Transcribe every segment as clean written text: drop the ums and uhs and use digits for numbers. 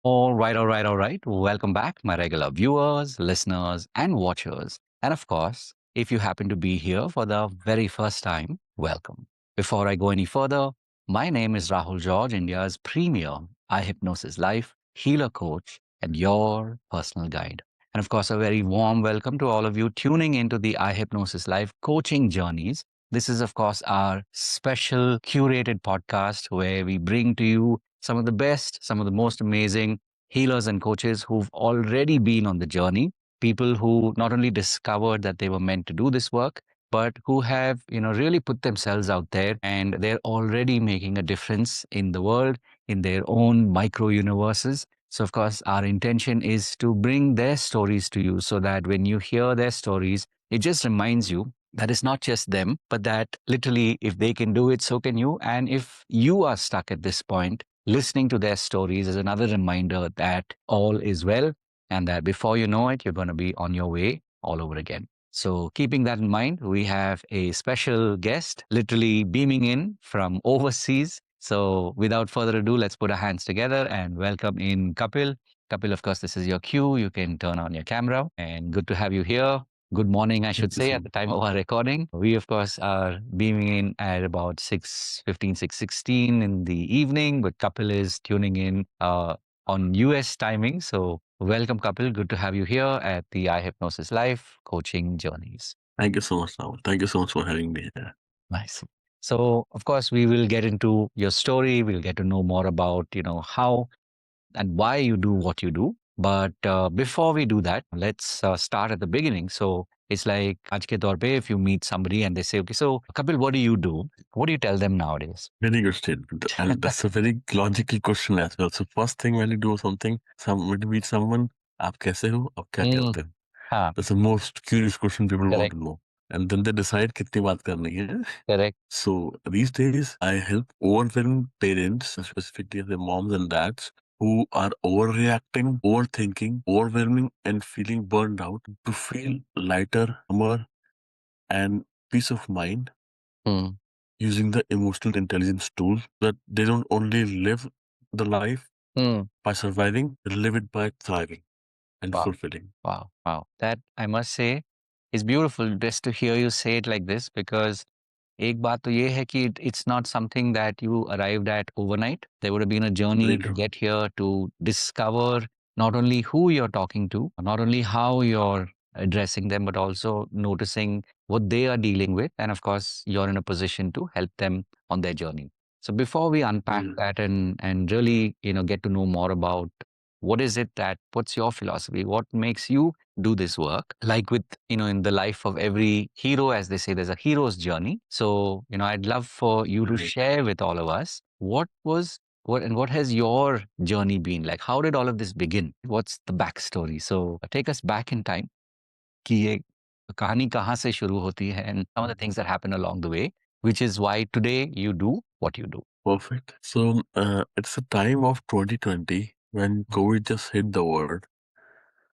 All right. Welcome back, my regular viewers, listeners, and watchers. And of course, if you happen to be here for the very first time, welcome. Before I go any further, my name is Rahul George, India's premier iHypnosis life healer coach and your personal guide. And of course, a very warm welcome to all of you tuning into the iHypnosis life coaching journeys. This is, of course, our special curated podcast where we bring to you some of the best, some of the most amazing healers and coaches who've already been on the journey, people who not only discovered that they were meant to do this work, but who have, really put themselves out there and they're already making a difference in the world, in their own micro universes. So, of course, our intention is to bring their stories to you so that when you hear their stories, it just reminds you that it's not just them, but that literally, if they can do it, so can you. And if you are stuck at this point, listening to their stories is another reminder that all is well and that before you know it, you're going to be on your way all over again. So, keeping that in mind, we have a special guest literally beaming in from overseas. So, without further ado, let's put our hands together and welcome in Kapil. Kapil, of course, this is your cue. You can turn on your camera and good to have you here. Good morning, I should Thank you say, so at the much. time of our recording. We, of course, are beaming in at about 6:15, 6:16 in the evening, but Kapil is tuning in on US timing. So, welcome, Kapil. Good to have you here at the iHypnosis Life Coaching Journeys. Thank you so much, Rahul. Thank you so much for having me here. Nice. So, of course, we will get into your story. We'll get to know more about, how and why you do what you do. But before we do that, let's start at the beginning. So it's like आज के तौर पे, if you meet somebody and they say, okay, so Kapil, what do you do? What do you tell them nowadays? Very good statement. And that's a very logical question as well. So first thing when you do something, when you meet someone, आप कैसे हो? आप क्या Mm, करते हो? हाँ, That's the most curious question people want correct, to know. And then they decide कितनी बात करनी है. correct. So these days, I help overwhelmed parents, specifically the moms and dads, who are overreacting, overthinking, overwhelming, and feeling burned out to feel lighter, calmer, and peace of mind Mm, using the emotional intelligence tool that they don't only live the life mm. by surviving, they live it by thriving and Wow, fulfilling. wow. That I must say is beautiful just to hear you say it like this because एक बात तो ये है कि it's not something that you arrived at overnight. There would have been a journey Very to true. get here to discover not only who you're talking to, not only how you're addressing them, but also noticing what they are dealing with. And of course, you're in a position to help them on their journey. So before we unpack Yeah. that and really, get to know more about what is it that what's your philosophy? What makes you do this work? Like with, in the life of every hero, as they say, there's a hero's journey. So, I'd love for you to Right. share with all of us what has your journey been like? How did all of this begin? What's the backstory? So take us back in time कि ये कहानी कहाँ से शुरू होती है and some of the things that happen along the way, which is why today you do what you do. Perfect. So it's the time of 2020 when COVID just hit the world.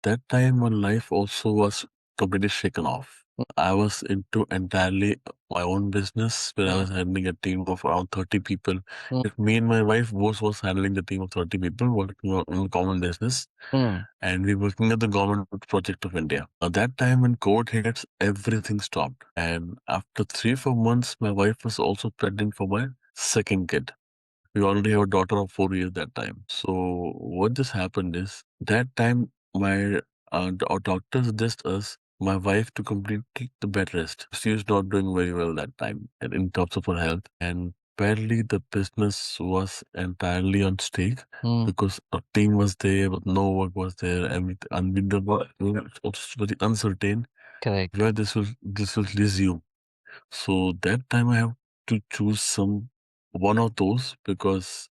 That time my life also was completely shaken off. I was into entirely my own business where I was handling a team of around 30 people. Mm, If me and my wife both was handling the team of 30 people working on a common business. mm, And we're working at the government project of India. At that time when COVID hits, everything stopped. And after 3 4 months, my wife was also pregnant for my second kid. We already have a daughter of 4 years that time. So what just happened is that time my our doctor suggests us my wife to completely the bed rest. She was not doing very well that time in terms of her health, and apparently the business was entirely on stake mm. because our team was there, but no work was there, and it was very uncertain Correct. where this will resume. So that time I have to choose some one of those because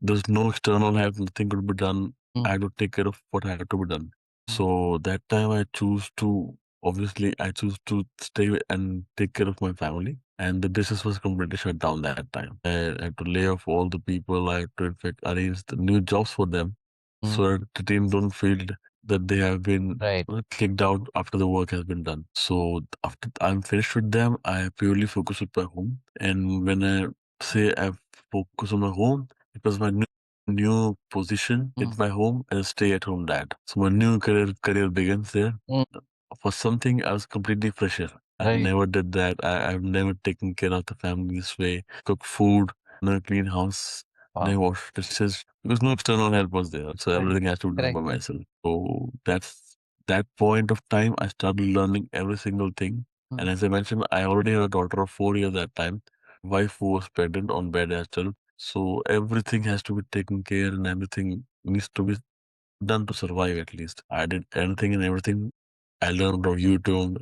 there's no external help, nothing could be done. I Mm, had to take care of what had to be done. So that time I choose to stay and take care of my family. And the business was completely shut down that time. I had to lay off all the people. I had to in fact arrange the new jobs for them mm. so that the team don't feel that they have been Right. kicked out after the work has been done. So after I'm finished with them, I purely focus with my home. And when I say I focus on my home, it was my new new position in Mm. my home as a stay-at-home dad. So my new career begins there. Mm. For something I was completely fresher. I Right. never did that. I've never taken care of the family this way. Cook food, never clean house, Wow. never wash dishes because no external help was there. So Right. everything has to be done Correct. by myself. So that's that point of time I started learning every single thing. Mm. And as I mentioned, I already had a daughter of 4 years at that time. Wife was pregnant on bed as well. So everything has to be taken care and everything needs to be done to survive at least. I did anything and everything. I learned on YouTube,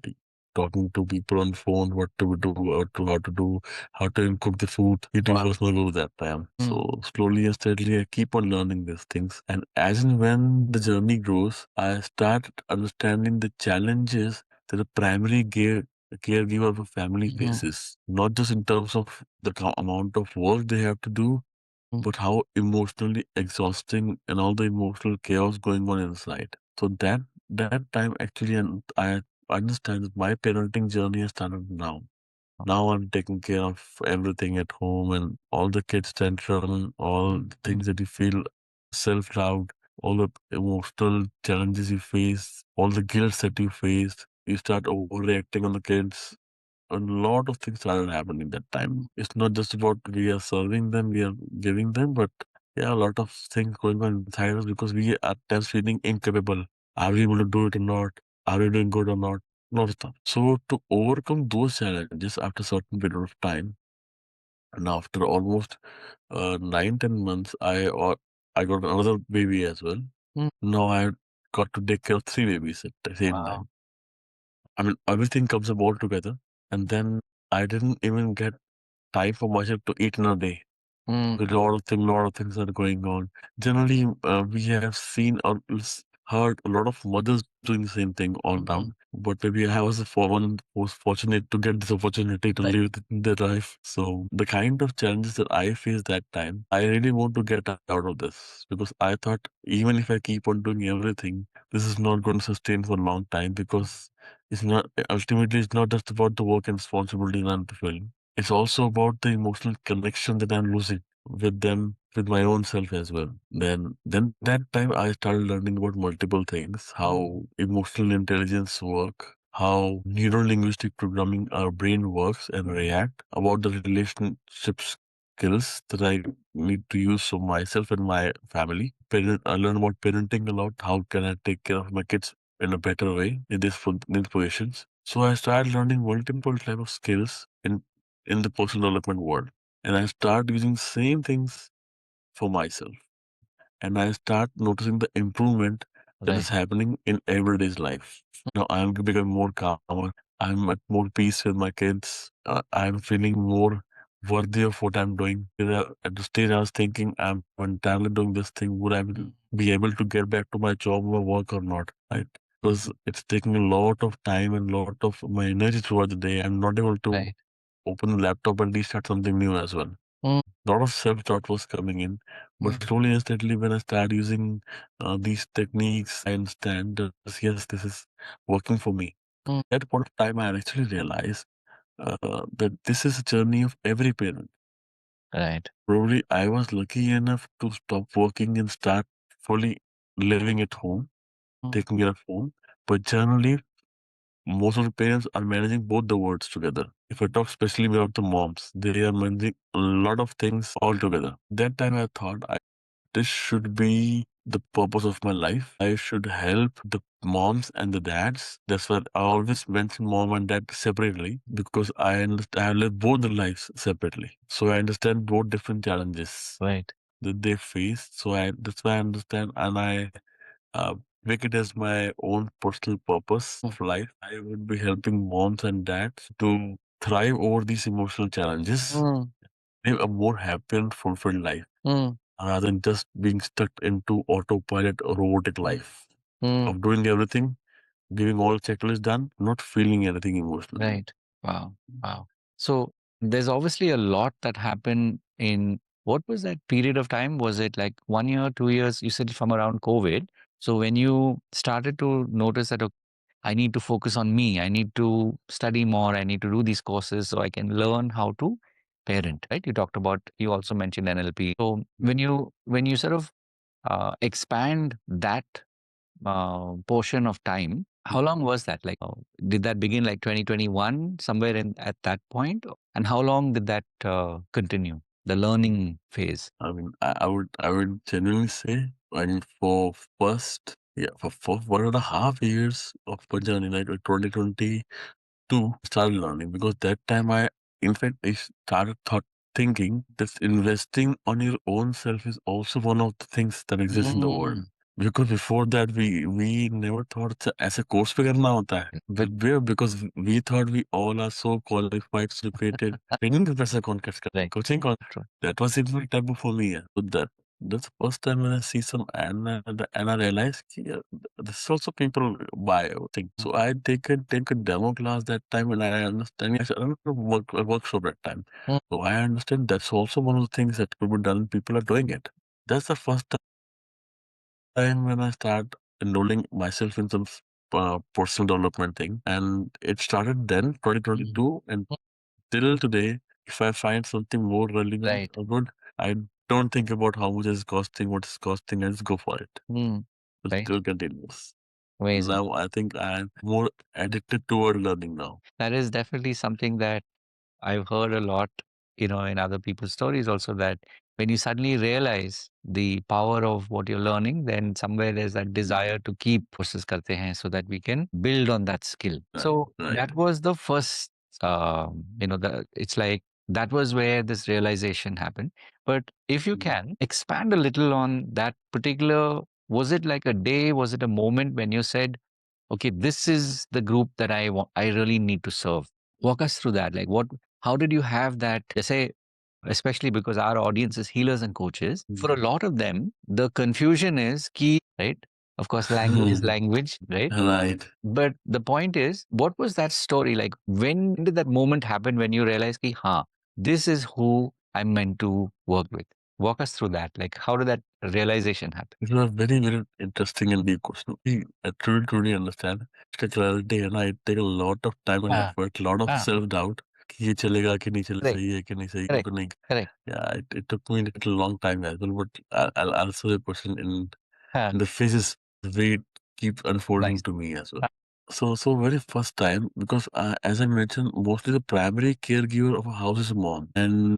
talking to people on phone, what to do, how to do, how to even cook the food. YouTube Wow. was my go that time. Mm. So slowly and steadily, I keep on learning these things. And as and when the journey grows, I start understanding the challenges that a primary caregiver of a family Mhm. faces, not just in terms of the amount of work they have to do, Mm. but how emotionally exhausting and all the emotional chaos going on inside. So that time actually, and I understand that my parenting journey has started now. Now I'm taking care of everything at home and all the kids' tantrum, all the Mm. things that you feel self-doubt, all the emotional challenges you face, all the guilt that you face. You start overreacting on the kids, a lot of things started happening that time. Mm. It's not just about we are serving them, we are giving them, but yeah, a lot of things going on inside us because we are at times feeling incapable. Are we able to do it or not? Are we doing good or not? A lot of stuff. So to overcome those challenges after a certain period of time, and after almost 9, 10 months, I got another baby as well. Mm. Now I got to take care of three babies at the same Wow. time. I mean, everything comes up all together, and then I didn't even get time for myself to eat in a day. Mm. A lot of things are going on. Generally, we have seen or heard a lot of mothers doing the same thing all around. Mhm. But maybe I was the one who was fortunate to get this opportunity to Right. live their life. So the kind of challenges that I faced that time, I really want to get out of this because I thought even if I keep on doing everything, this is not going to sustain for a long time because it's not ultimately it's not just about the work and responsibility that I'm fulfilling. It's also about the emotional connection that I'm losing with them, with my own self as well. Then that time I started learning about multiple things, Mm. how emotional intelligence work, how neuro linguistic programming our brain works and react, about the relationship skills that I need to use for myself and my family. I learned about parenting a lot. How can I take care of my kids in a better way in these positions? So I started learning multiple type of skills in the personal development world. And I start using same things for myself. And I start noticing the improvement that Right. is happening in everyday's life. Now I'm becoming more calmer. I'm at more peace with my kids. I'm feeling more worthy of what I'm doing. At the stage I was thinking, I'm entirely doing this thing. Would I Mm. be able to get back to my job or work or not? Right? Because it's taking a lot of time and a lot of my energy throughout the day. I'm not able to Right. open the laptop and restart something new as well. Mm. A lot of self-doubt was coming in, but Mm. slowly and steadily, when I started using these techniques, I understand that yes, this is working for me. Mm. At that point of time, I actually realized that this is a journey of every parent. Right. Probably, I was lucky enough to stop working and start fully living at home, Mm. taking care of home. But generally, most of the parents are managing both the worlds together. If I talk especially about the moms, they are managing a lot of things all together. That time I thought this should be the purpose of my life. I should help the moms and the dads. That's why I always mention mom and dad separately because I understand I live both the lives separately. So I understand both different challenges Right. that they face. So that's why I understand and I uh, make it as my own personal purpose Mm. of life. I would be helping moms and dads to thrive over these emotional challenges, Mm. live a more happy and fulfilled life Mm. rather than just being stuck into autopilot or robotic Mm. life Mm. of doing everything, giving all checklists done, not feeling anything emotionally. Right. Wow. Wow. So there's obviously a lot that happened in what was that period of time? Was it like 1 year, 2 years? You said from around COVID. So when you started to notice that, okay, I need to focus on me, I need to study more, I need to do these courses so I can learn how to parent, right? You talked about, you also mentioned NLP. So when you sort of expand that portion of time, how long was that? Like, did that begin like 2021, somewhere in at that point? And how long did that continue, the learning phase? I mean, I would genuinely say, I mean, for first, yeah, for 1.5 years of my journey, like 2022, started learning, because that time in fact, I started thinking that investing on your own self is also one of the things that exists in the world. Mm. Because before that, we never thought ऐसे course पे करना होता है. But Because we thought we all are so qualified, so educated. Training का पैसा कौन खर्च करता है? right, Coaching कौन? true. That was even taboo for me. Yeah. So that's the first time when I see some and I realized yeah, this is also people buy thing. So I take a demo class that time, and I understand. Yes, I don't know a workshop that time. Mm. So I understand that's also one of the things that could be done. People are doing it. That's the first time when I start enrolling myself in some personal development thing, and it started then 2022, and till today, if I find something more relevant Right. or good, I don't think about how much it's costing, what it's costing, I just go for it. Mm. It Right. still continues. Amazing. Now I think I'm more addicted toward learning now. That is definitely something that I've heard a lot, in other people's stories also, that when you suddenly realize the power of what you're learning, then somewhere there's that desire to keep courses karte hain so that we can build on that skill. Right, So right. that was the first, it's like that was where this realization happened. But if you can expand a little on that particular, was it like a day? Was it a moment when you said, okay, this is the group that I really need to serve? Walk us through that. Like, how did you have that? Say, especially because our audience is healers and coaches. For a lot of them, the confusion is key, right? Of course, language is language, right? Right. But the point is, what was that story like? When did that moment happen when you realized, ki, this is who I'm meant to work with? Walk us through that. Like, how did that realization happen? It was a very, very interesting and deep question. I truly understand. इसका clarity है ना, it take a lot of time and Ah, effort, lot of self-doubt कि ये चलेगा कि नहीं चलेगा, correct, सही है कि नहीं सही correct, कि नहीं. correct. Yeah, it took me a little long time as well, but I'll answer the question Ah, in the phases the way it keeps unfolding nice. to me as well. So very first time, because as I mentioned, mostly the primary caregiver of a house is a mom, and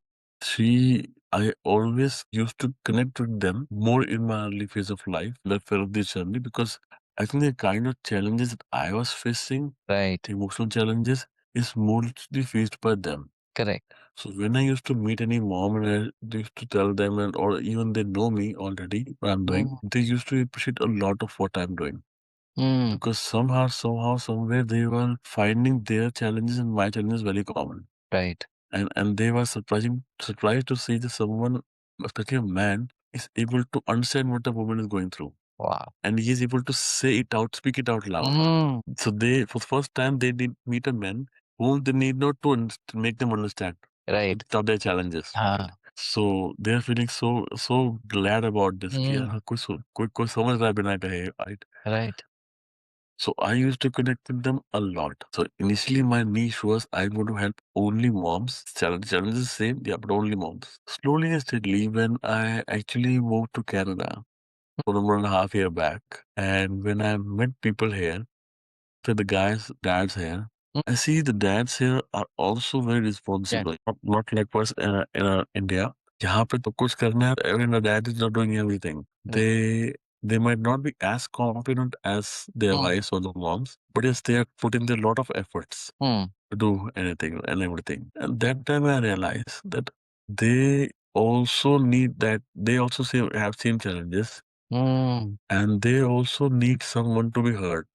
I always used to connect with them more in my early phase of life, left phase of this journey, because I think the kind of challenges that I was facing, Right, the emotional challenges, is mostly faced by them. correct. So when I used to meet any mom and I used to tell them, and or even they know me already what I'm doing, they used to appreciate a lot of what I'm doing, Mm, because somehow, somewhere they were finding their challenges and my challenges very common, right. and they were surprised to see that someone, especially a man, is able to understand what a woman is going through, Wow. and he is able to say it out, speak it out loud. Mm, So they, for the first time, they did meet a man whom they need not to make them understand right. of their challenges. Ah, So they're feeling so glad about this कि यार कोई समझ रहा है बिना कहे, right? right. So I used to connect with them a lot. So initially my niche was I want to help only moms. Challenge is the same, yeah, but only moms. Slowly and steadily, when I actually moved to Canada for 1.5 year back, and when I met people here, so the dads here, Mm, I see the dads here are also very yeah. responsible. Not like us in India. यहाँ पे तो कुछ करना है, even the dad is not doing everything. Right. They might not be as competent as their Mm, wives or the moms, but yes, they are putting a lot of efforts mm, to do anything and everything. And that time I realized that they also need that. They also have same challenges, mm, and they also need someone to be heard,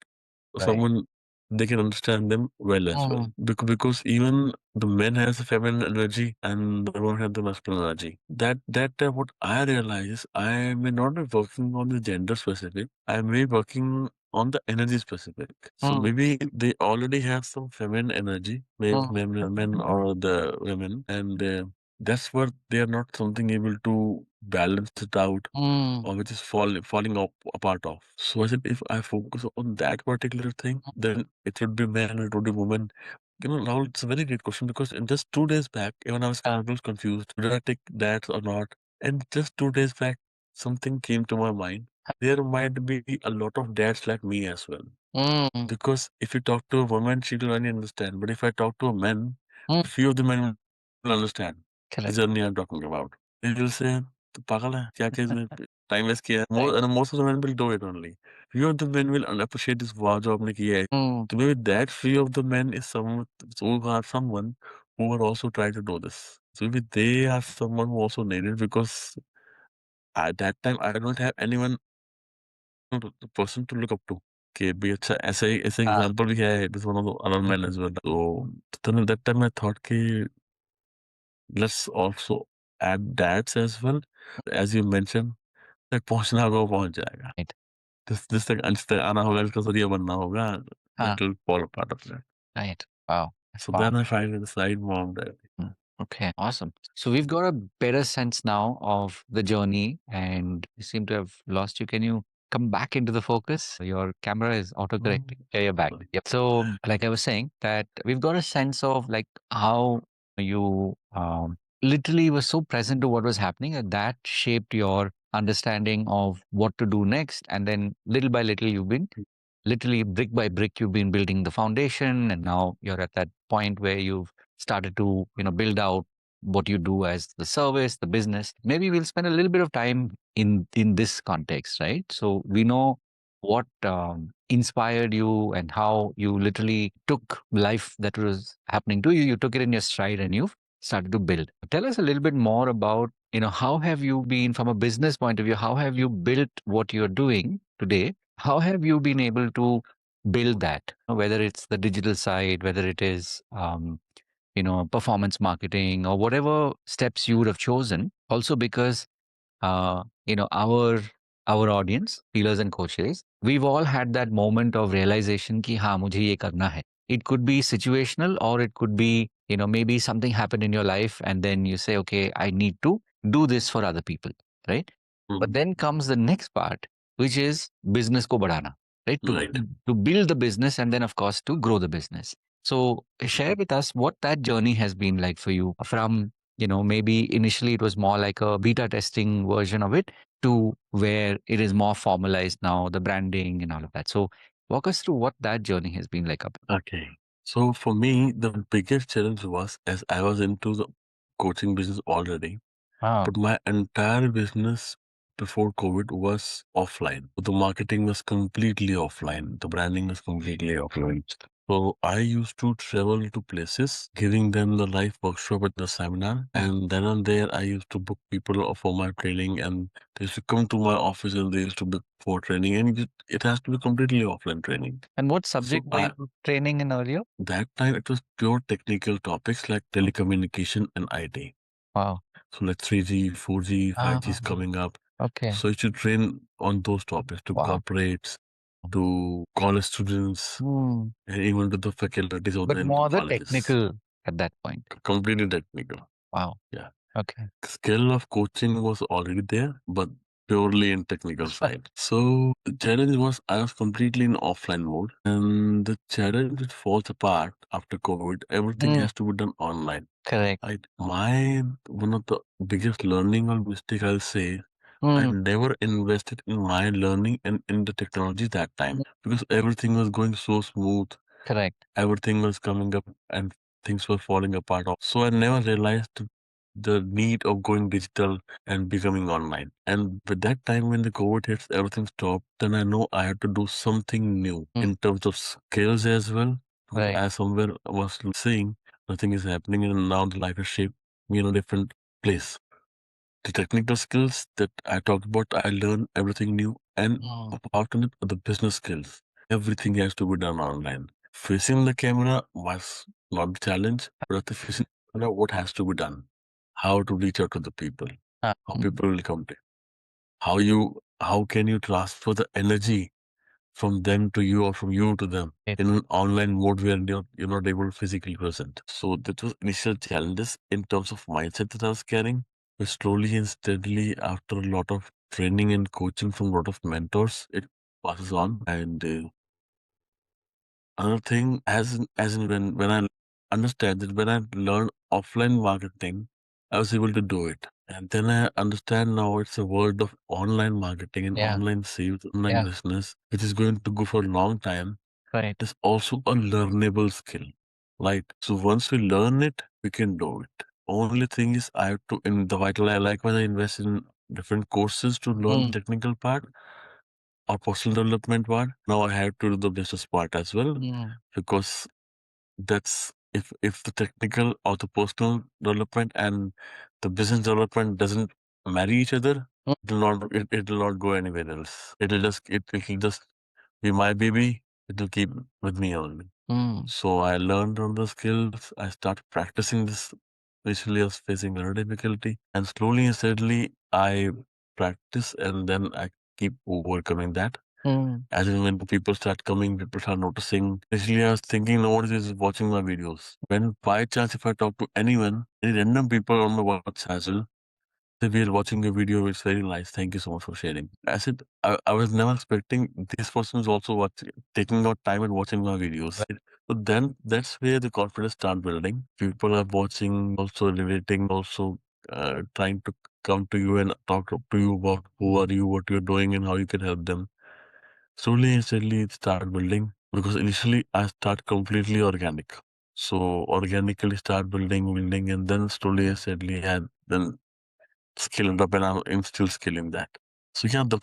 right. someone they can understand them well as well. Mm, Because even the men has the feminine energy and the woman has the masculine energy. That time what I realize is I may not be working on the gender specific. I may be working on the energy specific. So mm, maybe they already have some feminine energy, maybe mm, men or the women, and that's what they are not something able to balance it out, mm, or which is falling apart of. So I said, if I focus on that particular thing, then it would be man, it would be woman. Rahul, it's a very great question because in just 2 days back, even I was a little confused. Did I take that or not? And just 2 days back, something came to my mind. There might be a lot of dads like me as well. Because if you talk to a woman, she will only understand. But if I talk to a man, a few of the men will understand the Correct. journey I'm talking about. They will say, "Tu pagal hai? Kya kiya इसमें time waste किया है?" Most of the men will do it only. Few of the men will appreciate this wow जो आपने किया है. So maybe that few of the men is someone who are also trying to do this. So maybe they are someone who also need it because at that time I don't have anyone the person to look up to. कि भाई अच्छा ऐसे example भी है this one of the other men as well. So then at that time I thought कि let's also add dads as well. As you mentioned, तक पहुंचना होगा वो पहुंच जाएगा. Right. जिस तक अंश तक आना होगा इसका जरिया बनना होगा. It will fall apart of that. Right. Wow. That's So wow. then I find the side mom that. Okay, awesome. So we've got a better sense now of the journey, and we seem to have lost you. Can you come back into the focus? Your camera is autocorrecting. Yeah, you're back. Sorry. Yep. So, like I was saying, that we've got a sense of like how you literally were so present to what was happening, and that shaped your understanding of what to do next. And then little by little, you've been literally brick by brick you've been building the foundation, and now you're at that point where you've started to build out what you do as the service, the business. Maybe we'll spend a little bit of time in this context, right? So we know what inspired you and how you literally took life that was happening to you, you took it in your stride and you've started to build. Tell us a little bit more about how have you been from a business point of view, how have you built what you're doing today, how have you been able to build that, whether it's the digital side, whether it is performance marketing or whatever steps you would have chosen. Also because our audience, healers and coaches, we've all had that moment of realization कि हाँ मुझे ये करना है. It could be situational or it could be maybe something happened in your life and then you say, okay, I need to do this for other people, right? But then comes the next part, which is business ko badhana, right? Right. To build the business and then of course to grow the business. So share with us what that journey has been like for you from maybe initially it was more like a beta testing version of it to where it is more formalized now, the branding and all of that. So walk us through what that journey has been like. Okay. So for me, the biggest challenge was as I was into the coaching business already, Wow. but my entire business before COVID was offline. The marketing was completely offline. The branding was completely offline. So I used to travel to places, giving them the live workshop at the seminar, and then and there I used to book people for my training, and they used to come to my office and they used to book for training, and it has to be completely offline training. And what subject were you training in earlier? That time it was pure technical topics like telecommunication and IT. Wow. So like 3G, 4G, 5G is coming up. Okay. So you should train on those topics to Wow. corporates, to college students, and even to the faculties of But the more the colleges. technical at that point. Completely technical. Wow. Yeah. Okay. Skill of coaching was already there, but purely in technical side. So the challenge was I was completely in offline mode, and the challenge it falls apart after COVID. Everything has to be done online. Correct. My one of the biggest learning or mistake I'll say, I never invested in my learning and in the technology that time because everything was going so smooth. Correct. Everything was coming up and things were falling apart. So I never realized the need of going digital and becoming online. And with that time when the COVID hits, everything stopped. Then I know I had to do something new in terms of skills as well. Right. As somewhere I was saying, nothing is happening and now the life has shaped me in a different place. The technical skills that I talked about, I learned everything new. And apart from it, the business skills. Everything has to be done online. Facing the camera was not the challenge, but after facing the camera, what has to be done? How to reach out to the people? How people will come to you? How can you transfer the energy from them to you or from you to them in an online mode where you're not able to physically present? So that was initial challenges in terms of mindset that I was carrying. But slowly and steadily, after a lot of training and coaching from a lot of mentors, it passes on. And another thing, as in when I understand that when I learned offline marketing, I was able to do it. And then I understand now it's a world of online marketing and Yeah. online sales, online Yeah. business, which is going to go for a long time. Right. It's also a learnable skill. Like, so once we learn it, we can do it. Only thing is, I have to, in the vital, I like when I invest in different courses to learn the Mm. technical part or personal development part. Now I have to do the business part as well Mm. because that's if the technical or the personal development and the business development doesn't marry each other, Mm. it will not go anywhere else. It'll just be my baby. It will keep with me only. Mm. So I learned on the skills. I started practicing this. Initially, I was facing a lot of difficulty, and slowly and steadily, I practice, and then I keep overcoming that. Mm. As in, when people start coming, people start noticing. Initially, I was thinking nobody is watching my videos. When by chance, if I talk to anyone, any random people on my WhatsApp as well, they we are watching your video. It's very nice. Thank you so much for sharing. I said I was never expecting this person is also watching, taking out time and watching my videos. Right. So then that's where the confidence start building. People are watching, also relating, also trying to come to you and talk to you about who are you, what you're doing, and how you can help them. Slowly and steadily, it started building because initially I start completely organic. So organically start building, and then slowly and steadily, and then scaled up, and I'm still scaling that. So yeah, the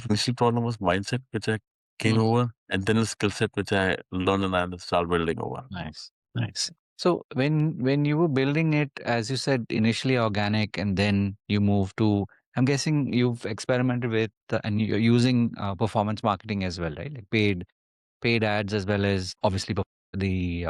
initial problem was mindset, which I came Mm. over, and then the skill set, which I learned and I started building over. Nice. Nice. So when you were building it, as you said, initially organic, and then you moved to, I'm guessing you've experimented with and you're using performance marketing as well, right? Like paid ads as well as obviously the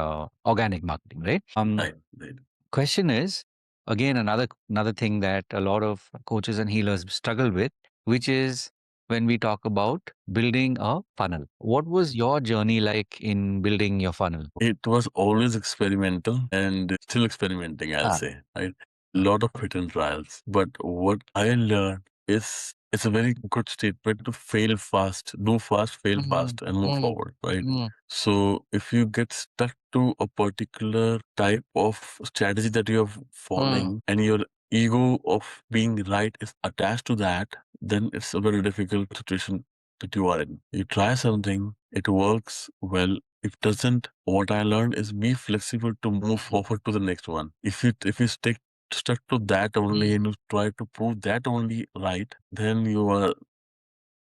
organic marketing, right? Right, right. Question is, again, another thing that a lot of coaches and healers struggle with, which is when we talk about building a funnel. What was your journey like in building your funnel? It was always experimental and still experimenting, I'll Ah. say. Right? A lot of hit and trials. But what I learned is it's a very good statement to fail fast, do fast, fail Mm. fast, and move Mm. forward. Right. Mm. So if you get stuck to a particular type of strategy that you're Mm. following and your ego of being right is attached to that, then it's a very difficult situation that you are in. You try something, it works well. If doesn't, what I learned is be flexible to move forward to the next one. If you stick stuck to that only and you try to prove that only right, then you are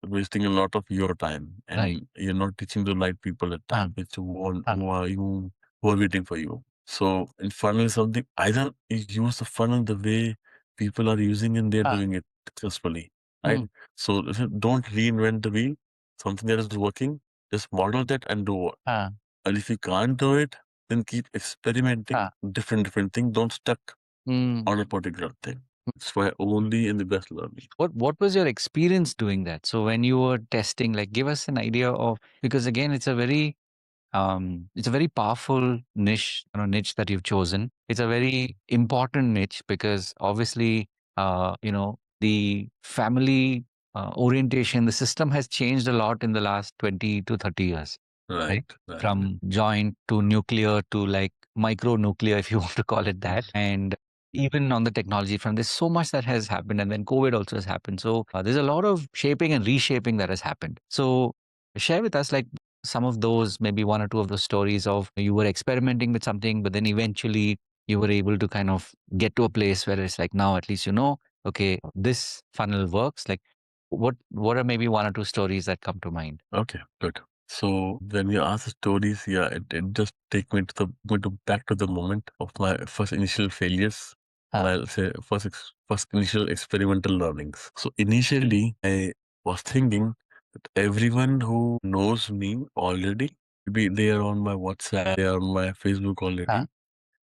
wasting a lot of your time Right. and you're not teaching the right people at Ah. time, which who are waiting for you. So in funnel is something either you use the funnel the way people are using and they're Ah. doing it successfully. Right? Mm. So don't reinvent the wheel. Something that is working, just model that and do it. Ah. And if you can't do it, then keep experimenting Ah. different things. Don't stuck Mm. on a particular thing. It's why only in the best learning. What was your experience doing that? So when you were testing, like give us an idea of, because again, it's a very powerful niche that you've chosen. It's a very important niche because obviously, the family orientation, the system has changed a lot in the last 20 to 30 years, right? Right, right. From joint to nuclear to like micro nuclear, if you want to call it that. And even on the technology front, there's so much that has happened. And then COVID also has happened. So there's a lot of shaping and reshaping that has happened. So share with us, like, some of those, maybe one or two of those stories of you were experimenting with something, but then eventually you were able to kind of get to a place where it's like, now at least okay, this funnel works. Like, what are maybe one or two stories that come to mind? Okay, good. So when you ask the stories, yeah, it just take me to back to the moment of my first initial failures. And Ah. I'll say first initial experimental learnings. So initially, I was thinking that everyone who knows me already, maybe they are on my WhatsApp, they are on my Facebook Ah. already.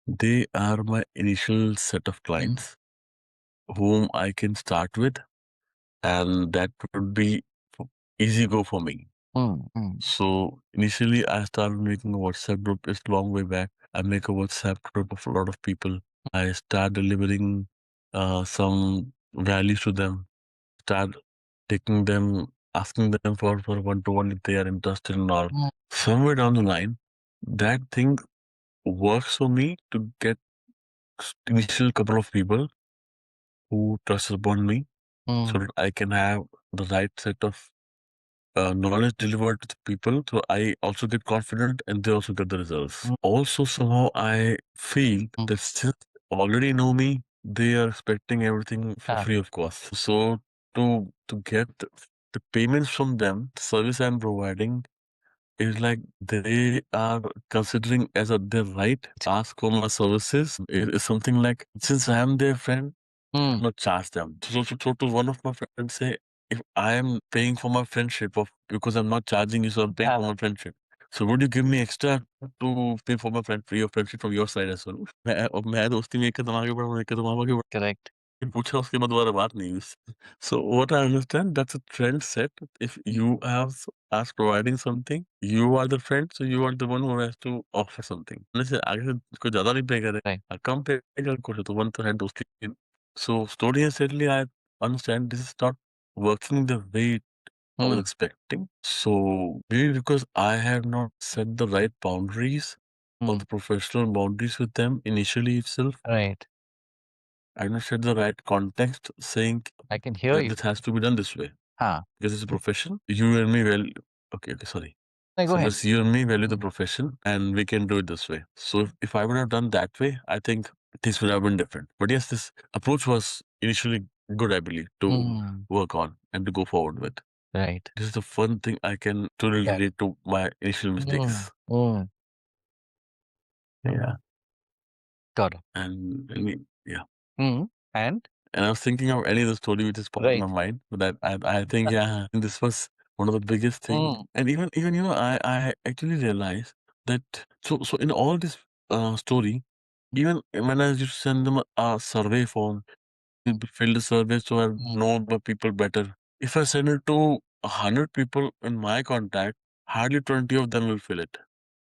They are my initial set of clients whom I can start with, and that would be easy go for me. Mm. Mm. So initially, I started making a WhatsApp group. It's long way back. I make a WhatsApp group of a lot of people. I start delivering some values to them. Start taking them, asking them for one to one if they are interested or not. Mm. Somewhere down the line, that thing works for me to get initial couple of people who trust upon me so that I can have the right set of knowledge delivered to the people. So I also get confident and they also get the results. Also, somehow I feel that since they already know me, they are expecting everything for free of cost. So to get the payments from them, the service I'm providing is like they are considering as a their right to ask for my services. It is something like since I am their friend, not charge them. So to one of my friends say, if I am paying for my friendship of because I'm not charging you, so I'm paying for my friendship. So would you give me extra to pay for my friend free of friendship from your side as well? मैं दोस्ती में एक कदम आगे बढ़ा हूँ, एक कदम आगे बढ़ा Correct. पूछा उसके बाद दोबारा बात नहीं हुई उससे. So what I understand, that's a trend set. If you have as providing something, you are the friend, so you are the one who has to offer something. जैसे आगे से कोई ज्यादा नहीं पे करे, Right. कम पे कर कुछ तो one तो है दोस्ती. So slowly and steadily, I understand this is not working the way I was expecting. So maybe because I had not set the right boundaries or the professional boundaries with them initially itself. Right. I did not set the right context saying I can hear that you. this has to be done this way. Huh. Because it's a profession. You and me well okay, sorry. No, go So ahead. because you and me value the profession and we can do it this way. So if I would have done that way, I think things would have been different. But yes, this approach was initially good, I believe, to work on and to go forward with. Right. This is the fun thing I can totally Yeah. relate to my initial mistakes. Yeah. Got it. And yeah. And And I was thinking of any other story which is popped in my right. mind, but I think yeah, this was one of the biggest things. And even I actually realized that so in all this story, even when I used to send them a survey form, fill the survey so I know the people better. If I send it to 100 people in my contact, hardly 20 of them will fill it.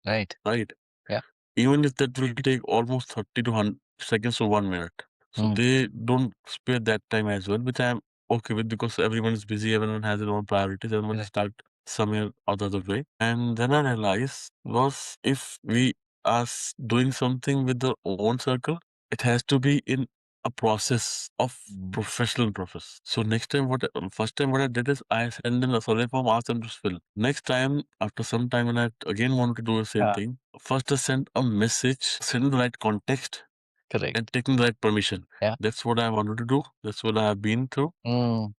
Right. Right. Yeah. Even if that will take almost 30 to 100 seconds to 1 minute. So they don't spare that time as well, which I'm okay with because everyone is busy, everyone has their own priorities, everyone Correct. start somewhere or the other way. And then I realized was if we are doing something with our own circle, it has to be in a process of professional process. So next time first time what I did is I send them a survey form, ask them to fill. Next time, after some time when I again wanted to do the same thing, first I send a message, send the right context, Correct. and taking the right permission. Yeah. That's what I wanted to do. That's what I have been through.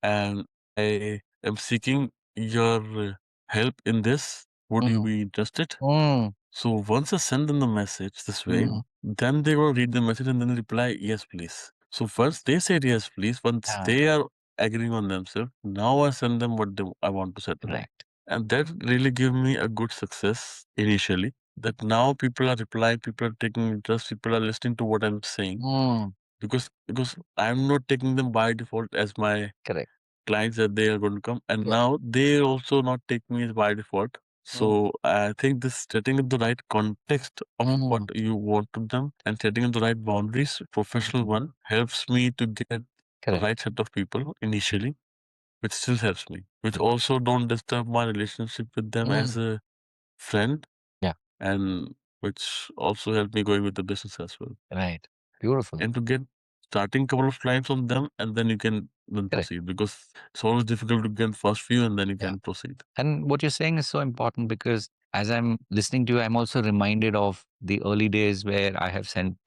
And I am seeking your help in this. Would you be interested? So once I send them the message this way, then they will read the message and then reply, yes, please. So first they said yes, please. Once they are agreeing on themselves, now I send them what I want to set up. Correct. And that really gave me a good success initially. That now people are replying, people are taking interest, people are listening to what I'm saying. Because I'm not taking them by default as my Correct. clients that they are going to come. And Yeah. now they also not take me as by default. So I think this setting in the right context of what you want to them and setting in the right boundaries, professional one, helps me to get the Correct. right set of people initially, which still helps me, which also don't disturb my relationship with them as a friend. Yeah. And which also helped me going with the business as well. Right. Beautiful. And to get starting couple of clients from them and then you can then Correct. proceed because it's always difficult to get first few and then you Yeah. can proceed. And what you're saying is so important because as I'm listening to you, I'm also reminded of the early days where I have sent,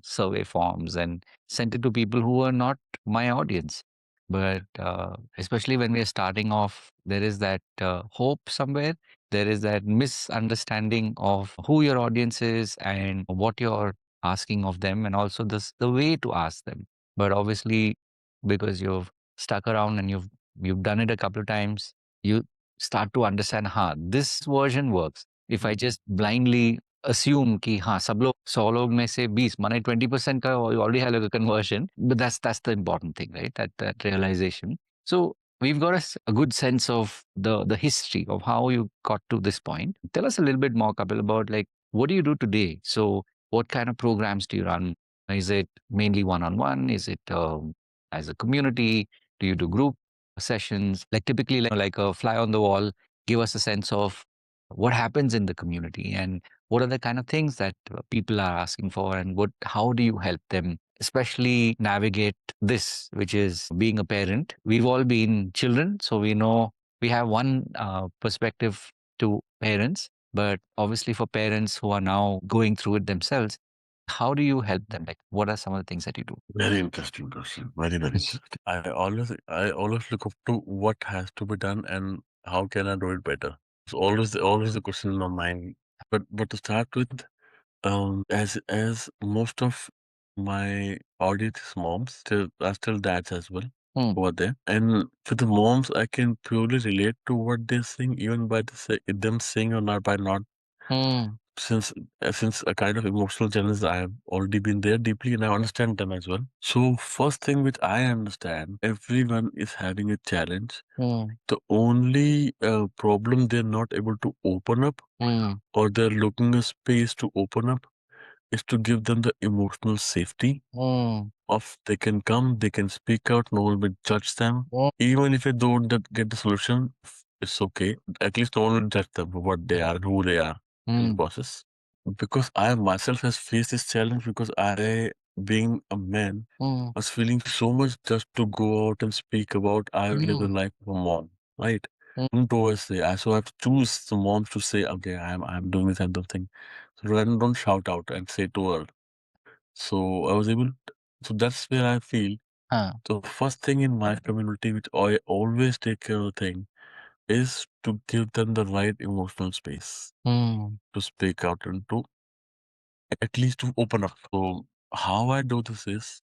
survey forms and sent it to people who are not my audience. But especially when we are starting off, there is that hope somewhere. There is that misunderstanding of who your audience is and what you're asking of them, and also the way to ask them. But obviously, because you've stuck around and you've done it a couple of times, you start to understand, this version works. If I just blindly assume कि हाँ सब लोग 100 लोग में से 20 माने 20% का you already have a conversion, but that's the important thing, right? That realization. So we've got a good sense of the history of how you got to this point. Tell us a little bit more, Kapil, about like what do you do today? So what kind of programs do you run? Is it mainly one-on-one? Is it as a community? Do you do group sessions? Like typically like a fly on the wall, give us a sense of what happens in the community and What are the kind of things that people are asking for, and how do you help them, especially navigate this, which is being a parent? We've all been children, so we know we have one perspective to parents, but obviously for parents who are now going through it themselves, how do you help them? Like, what are some of the things that you do? Very interesting question. Very, very interesting. I always look up to what has to be done and how can I do it better. It's always the question in my mind. But to start with, as most of my audience is moms, still are still dads as well over there. And for the moms, I can purely relate to what they're saying, even by them saying or not by not, since since a kind of emotional challenge I have already been there deeply and I understand them as well. So first thing which I understand, everyone is having a challenge. The only problem they're not able to open up or they're looking a space to open up is to give them the emotional safety of they can come, they can speak out, no one will judge them. Even if they don't get the solution, it's okay. At least no one will judge them for what they are and who they are in the process. Because I myself has faced this challenge because I, being a man, was feeling so much just to go out and speak about I live the life of a mom, right? Don't always say I so I have to choose the moms to say, okay, I'm doing this kind of thing. So rather than don't shout out and say to her. So I was able so that's where I feel the first thing in my community which I always take care of thing is to give them the right emotional space to speak out and to at least to open up. So how I do this is,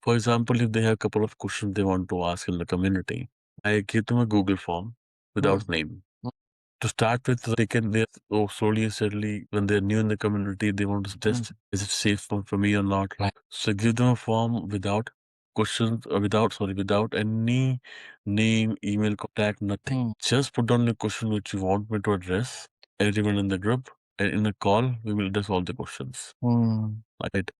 for example, if they have a couple of questions they want to ask in the community, I give them a Google form without name. To start with, they slowly and steadily, when they're new in the community, they want to suggest, is it safe for me or not? Right. So give them a form without questions or without any name, email, contact, nothing. Just put down the question which you want me to address, everyone in the group, and in a call, we will address all the questions. Right?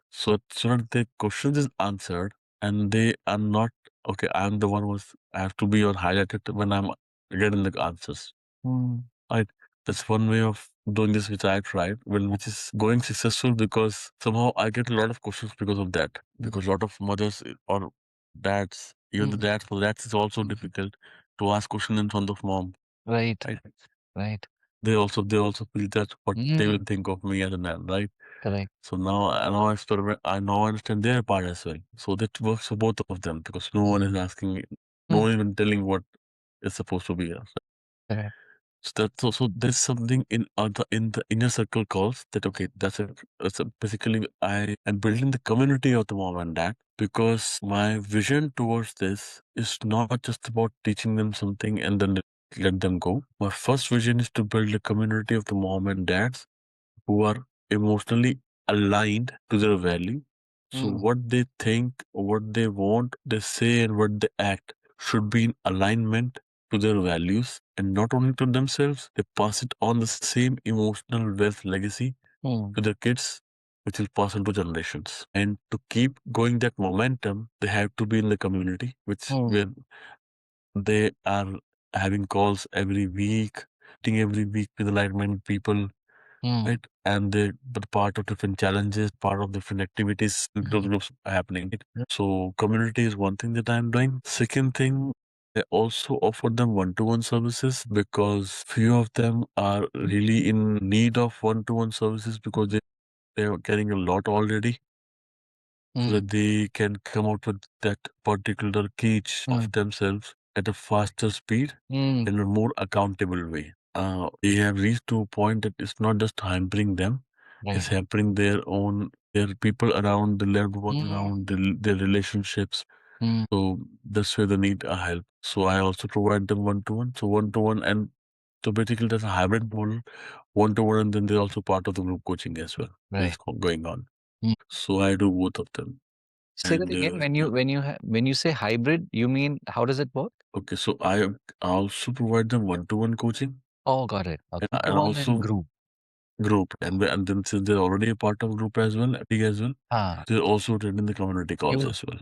So that the question is answered and they are not, okay, I'm the one who's, I have to be on highlighted when I'm getting the answers. Right. That's one way of doing this which I tried, which is going successful because somehow I get a lot of questions because of that. Because a lot of mothers or dads, even the dads, for dads it's also difficult to ask questions in front of mom. Right. Right. Right. They also feel that what they will think of me as a man, right? Correct. So I now understand their part as well. So that works for both of them because no one is asking, no one even telling what is supposed to be. Correct. So that's also there's something in the inner circle calls that okay, basically I am building the community of the mom and dad because my vision towards this is not just about teaching them something and then let them go. My first vision is to build a community of the mom and dads who are emotionally aligned to their value. So what they think, what they want, they say, and what they act should be in alignment to their values and not only to themselves, they pass it on the same emotional wealth legacy to their kids, which will pass on to generations. And to keep going that momentum, they have to be in the community, which where they are having calls every week, meeting every week with like-minded people, right? And they but part of different challenges, part of different activities, those groups are happening. Right? So community is one thing that I'm doing. Second thing, I also offer them one-to-one services because few of them are really in need of one-to-one services because they are carrying a lot already. So that they can come out with that particular cage of themselves at a faster speed in a more accountable way. They have reached to a point that it's not just hampering them, it's hampering their people around, the loved ones around, their relationships. So that's where they need a help. So I also provide them one-to-one. So one-to-one and so basically that's a hybrid model, one-to-one, and then they're also part of the group coaching as well. Right. Going on. So I do both of them. Say that again. When you say hybrid, you mean how does it work? Okay, so I also provide them one-to-one coaching Oh, got it. and One and also group. group, and then since they're already a part of group as well, they're also attending the community calls as well.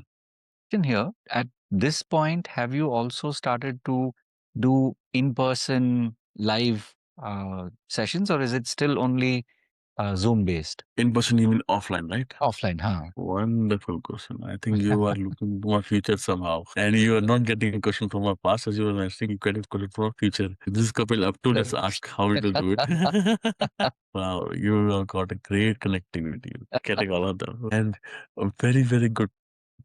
In here, at this point, have you also started to do in-person live sessions, or is it still only Zoom based? In person, you mean offline, right? Offline, huh? Wonderful question. I think you are looking to my future somehow. And you are not getting a question from my past as you were mentioning, you get a question from my future. This is Kapil up to, let's ask how it will do it. Wow, you have got a great connectivity, getting all of them. And a very, very good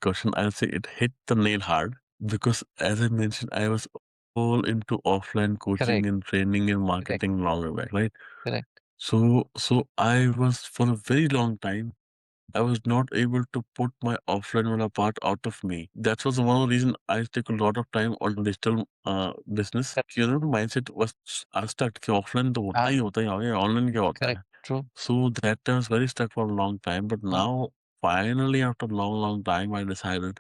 question. I'll say it hit the nail hard because, as I mentioned, I was all into offline coaching Correct, and training and correct, marketing long back, right? correct. So I was for a very long time I was not able to put my offline one part out of me. That was one of the reason I take a lot of time on digital business. Correct. You know, mindset was stuck कि offline तो होता ही होता है आगे online क्या होता Correct. है. True. So that I was very stuck for a long time. But Mm. now, finally, after a long time, I decided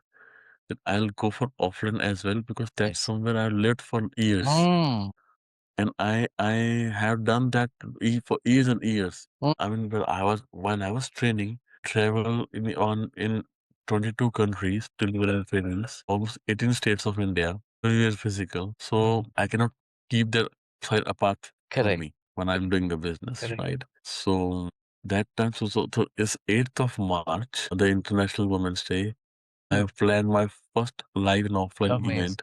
that I'll go for offline as well because that's Nice. somewhere I lived for years. Mm. And I have done that for years and years. Mm. I mean, when I was training, travel in 22 countries to deliver trainings, almost 18 states of India, very very physical. So I cannot keep that side apart from Correct. me when I'm doing the business, Correct. right? So that time, so it's 8th of March, the International Women's Day. I Mm. have planned my first live and offline Amazing. event,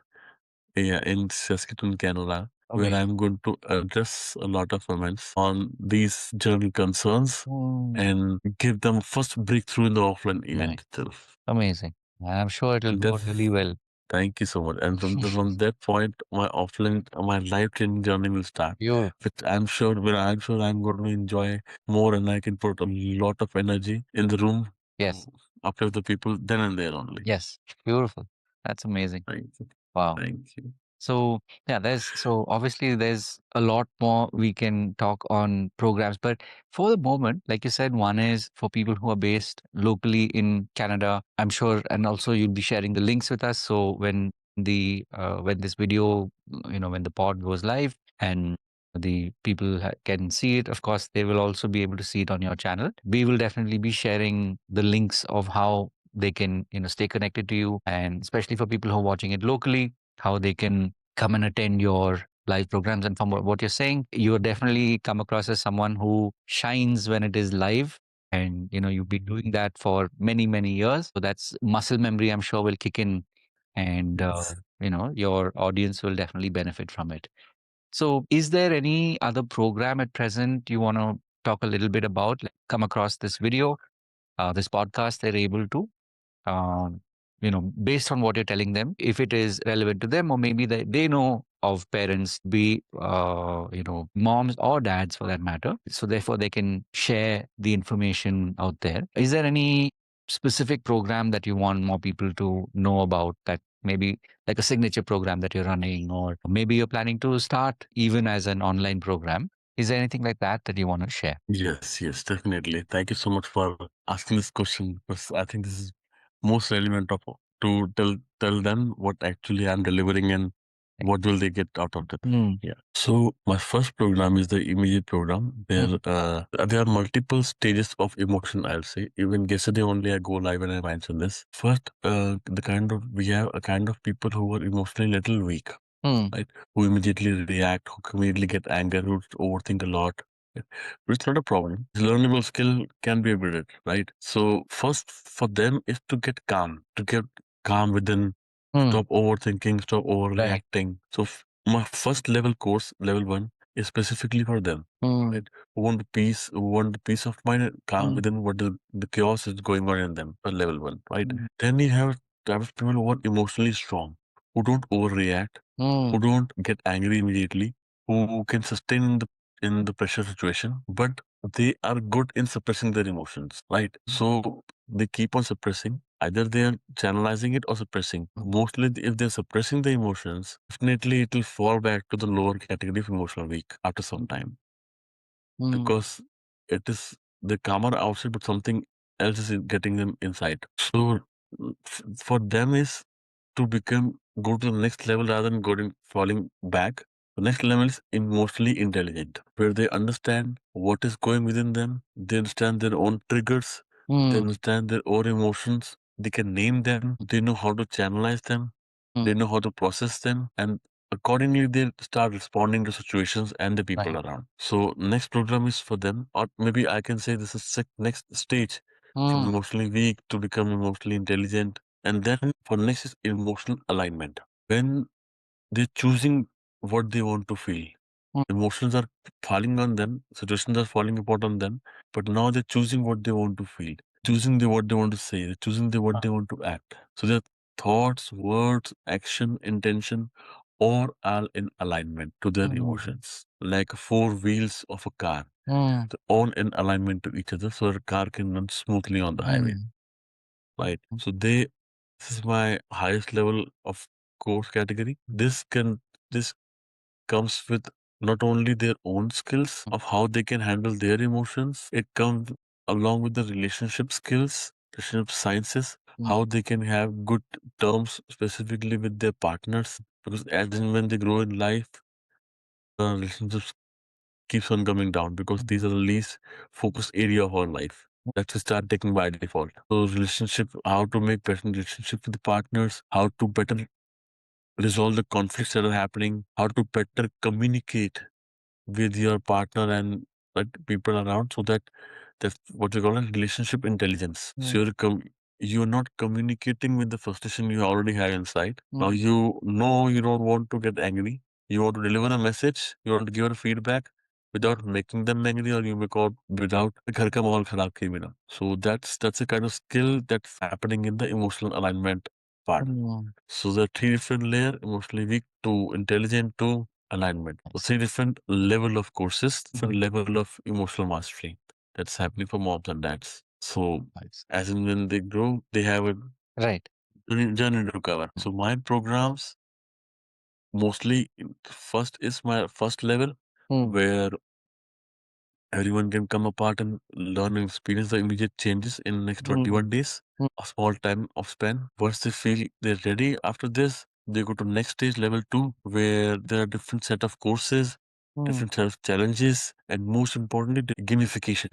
yeah, in Saskatoon, Canada, where Amazing. I'm going to address a lot of women on these general concerns Mm. and give them first breakthrough in the offline Nice. event itself. Amazing. I'm sure it'll And go really well. thank you so much. And from that point, my life training journey will start, Beautiful. which I'm sure I'm going to enjoy more, and I can put a lot of energy in the room, Yes. after the people then and there only. Yes. Beautiful. That's amazing. Thank you. Wow. Thank you. So yeah, so obviously there's a lot more we can talk on programs, but for the moment, like you said, one is for people who are based locally in Canada, I'm sure, and also you'll be sharing the links with us. So when this video, when the pod goes live and the people can see it, of course, they will also be able to see it on your channel. We will definitely be sharing the links of how they can, stay connected to you, and especially for people who are watching it locally, how they can come and attend your live programs. And from what you're saying, you definitely come across as someone who shines when it is live. And you've been doing that for many, many years. So that's muscle memory, I'm sure, will kick in, and Yes. your audience will definitely benefit from it. So is there any other program at present you want to talk a little bit about? Like, come across this video, this podcast, they're able to based on what you're telling them, if it is relevant to them, or maybe they know of parents, be moms or dads for that matter. So therefore, they can share the information out there. Is there any specific program that you want more people to know about, that maybe like a signature program that you're running, or maybe you're planning to start even as an online program? Is there anything like that you want to share? Yes, definitely. Thank you so much for asking this question because I think this is most relevant of to tell them what actually I'm delivering and what will they get out of it. Mm, Yeah. So my first program is the immediate program mm, where there are multiple stages of emotion. I'll say even yesterday only I go live and I mentioned this. First, we have a kind of people who are emotionally little weak, mm, right? Who immediately react, who immediately get angry, who overthink a lot. Right? But it's not a problem. It's a learnable skill can be upgraded, right? So first for them is to get calm within, mm. stop overthinking, stop Right. overreacting. So my first level course, level one, is specifically for them. Mm, Right? Who want the peace of mind and calm mm, within what the chaos is going on in them. For level one, right? mm, Then you have type of people who are emotionally strong, who don't overreact, mm, who don't get angry immediately, who can sustain in the pressure situation, but they are good in suppressing their emotions, right? So they keep on suppressing. Either they are channelizing it or suppressing. Mostly, if they're suppressing the emotions, definitely it will fall back to the lower category of emotional weak after some time mm, because it is the calmer outside, but something else is getting them inside. So for them is to become go to the next level rather than going falling back. The next level is emotionally intelligent, where they understand what is going within them. They understand their own triggers. They mm, understand their own emotions. They can name them. They know how to channelize them. mm, They know how to process them, and accordingly they start responding to situations and the people Right. around. So next program is for them, or maybe I can say this is next stage from emotionally weak to become emotionally intelligent. And then for next is emotional alignment. When they're choosing what they want to feel, emotions are falling on them, situations are falling apart on them, but now they're choosing what they want to feel, choosing what they want to say, they're choosing what they want to act. So their thoughts, words, action, intention, all are in alignment to their emotions, like four wheels of a car. They're all in alignment to each other, so the car can run smoothly on the highway. Right. So this is my highest level of course category. This comes with not only their own skills of how they can handle their emotions, it comes along with the relationship skills, relationship sciences, how they can have good terms specifically with their partners. Because as and when they grow in life, the relationships keeps on coming down because these are the least focused area of our life that we start taking by default. So relationship, how to make better relationships with the partners, how to better resolve the conflicts that are happening, how to better communicate with your partner and people around, so that that's what we call a relationship intelligence. So you're not communicating with the frustration you already have inside. Now you know you don't want to get angry. You want to deliver a message. You want to give a feedback without making them angry, or you make out without घर का माहौल खराब किए बिना. So that's a kind of skill that's happening in the emotional alignment part. So there are three different layer: emotionally weak to intelligent to alignment. So three different level of courses, different level of emotional mastery that's happening for moms and dads. So Nice. as in when they grow, they have a Right. journey to cover. So my programs mostly first is my first level where everyone can come apart and learn and experience the immediate changes in next 21 days. A small time of span. Once they feel they're ready after this, they go to next stage, level 2, where there are different set of courses, different set of challenges, and most importantly, the gamification.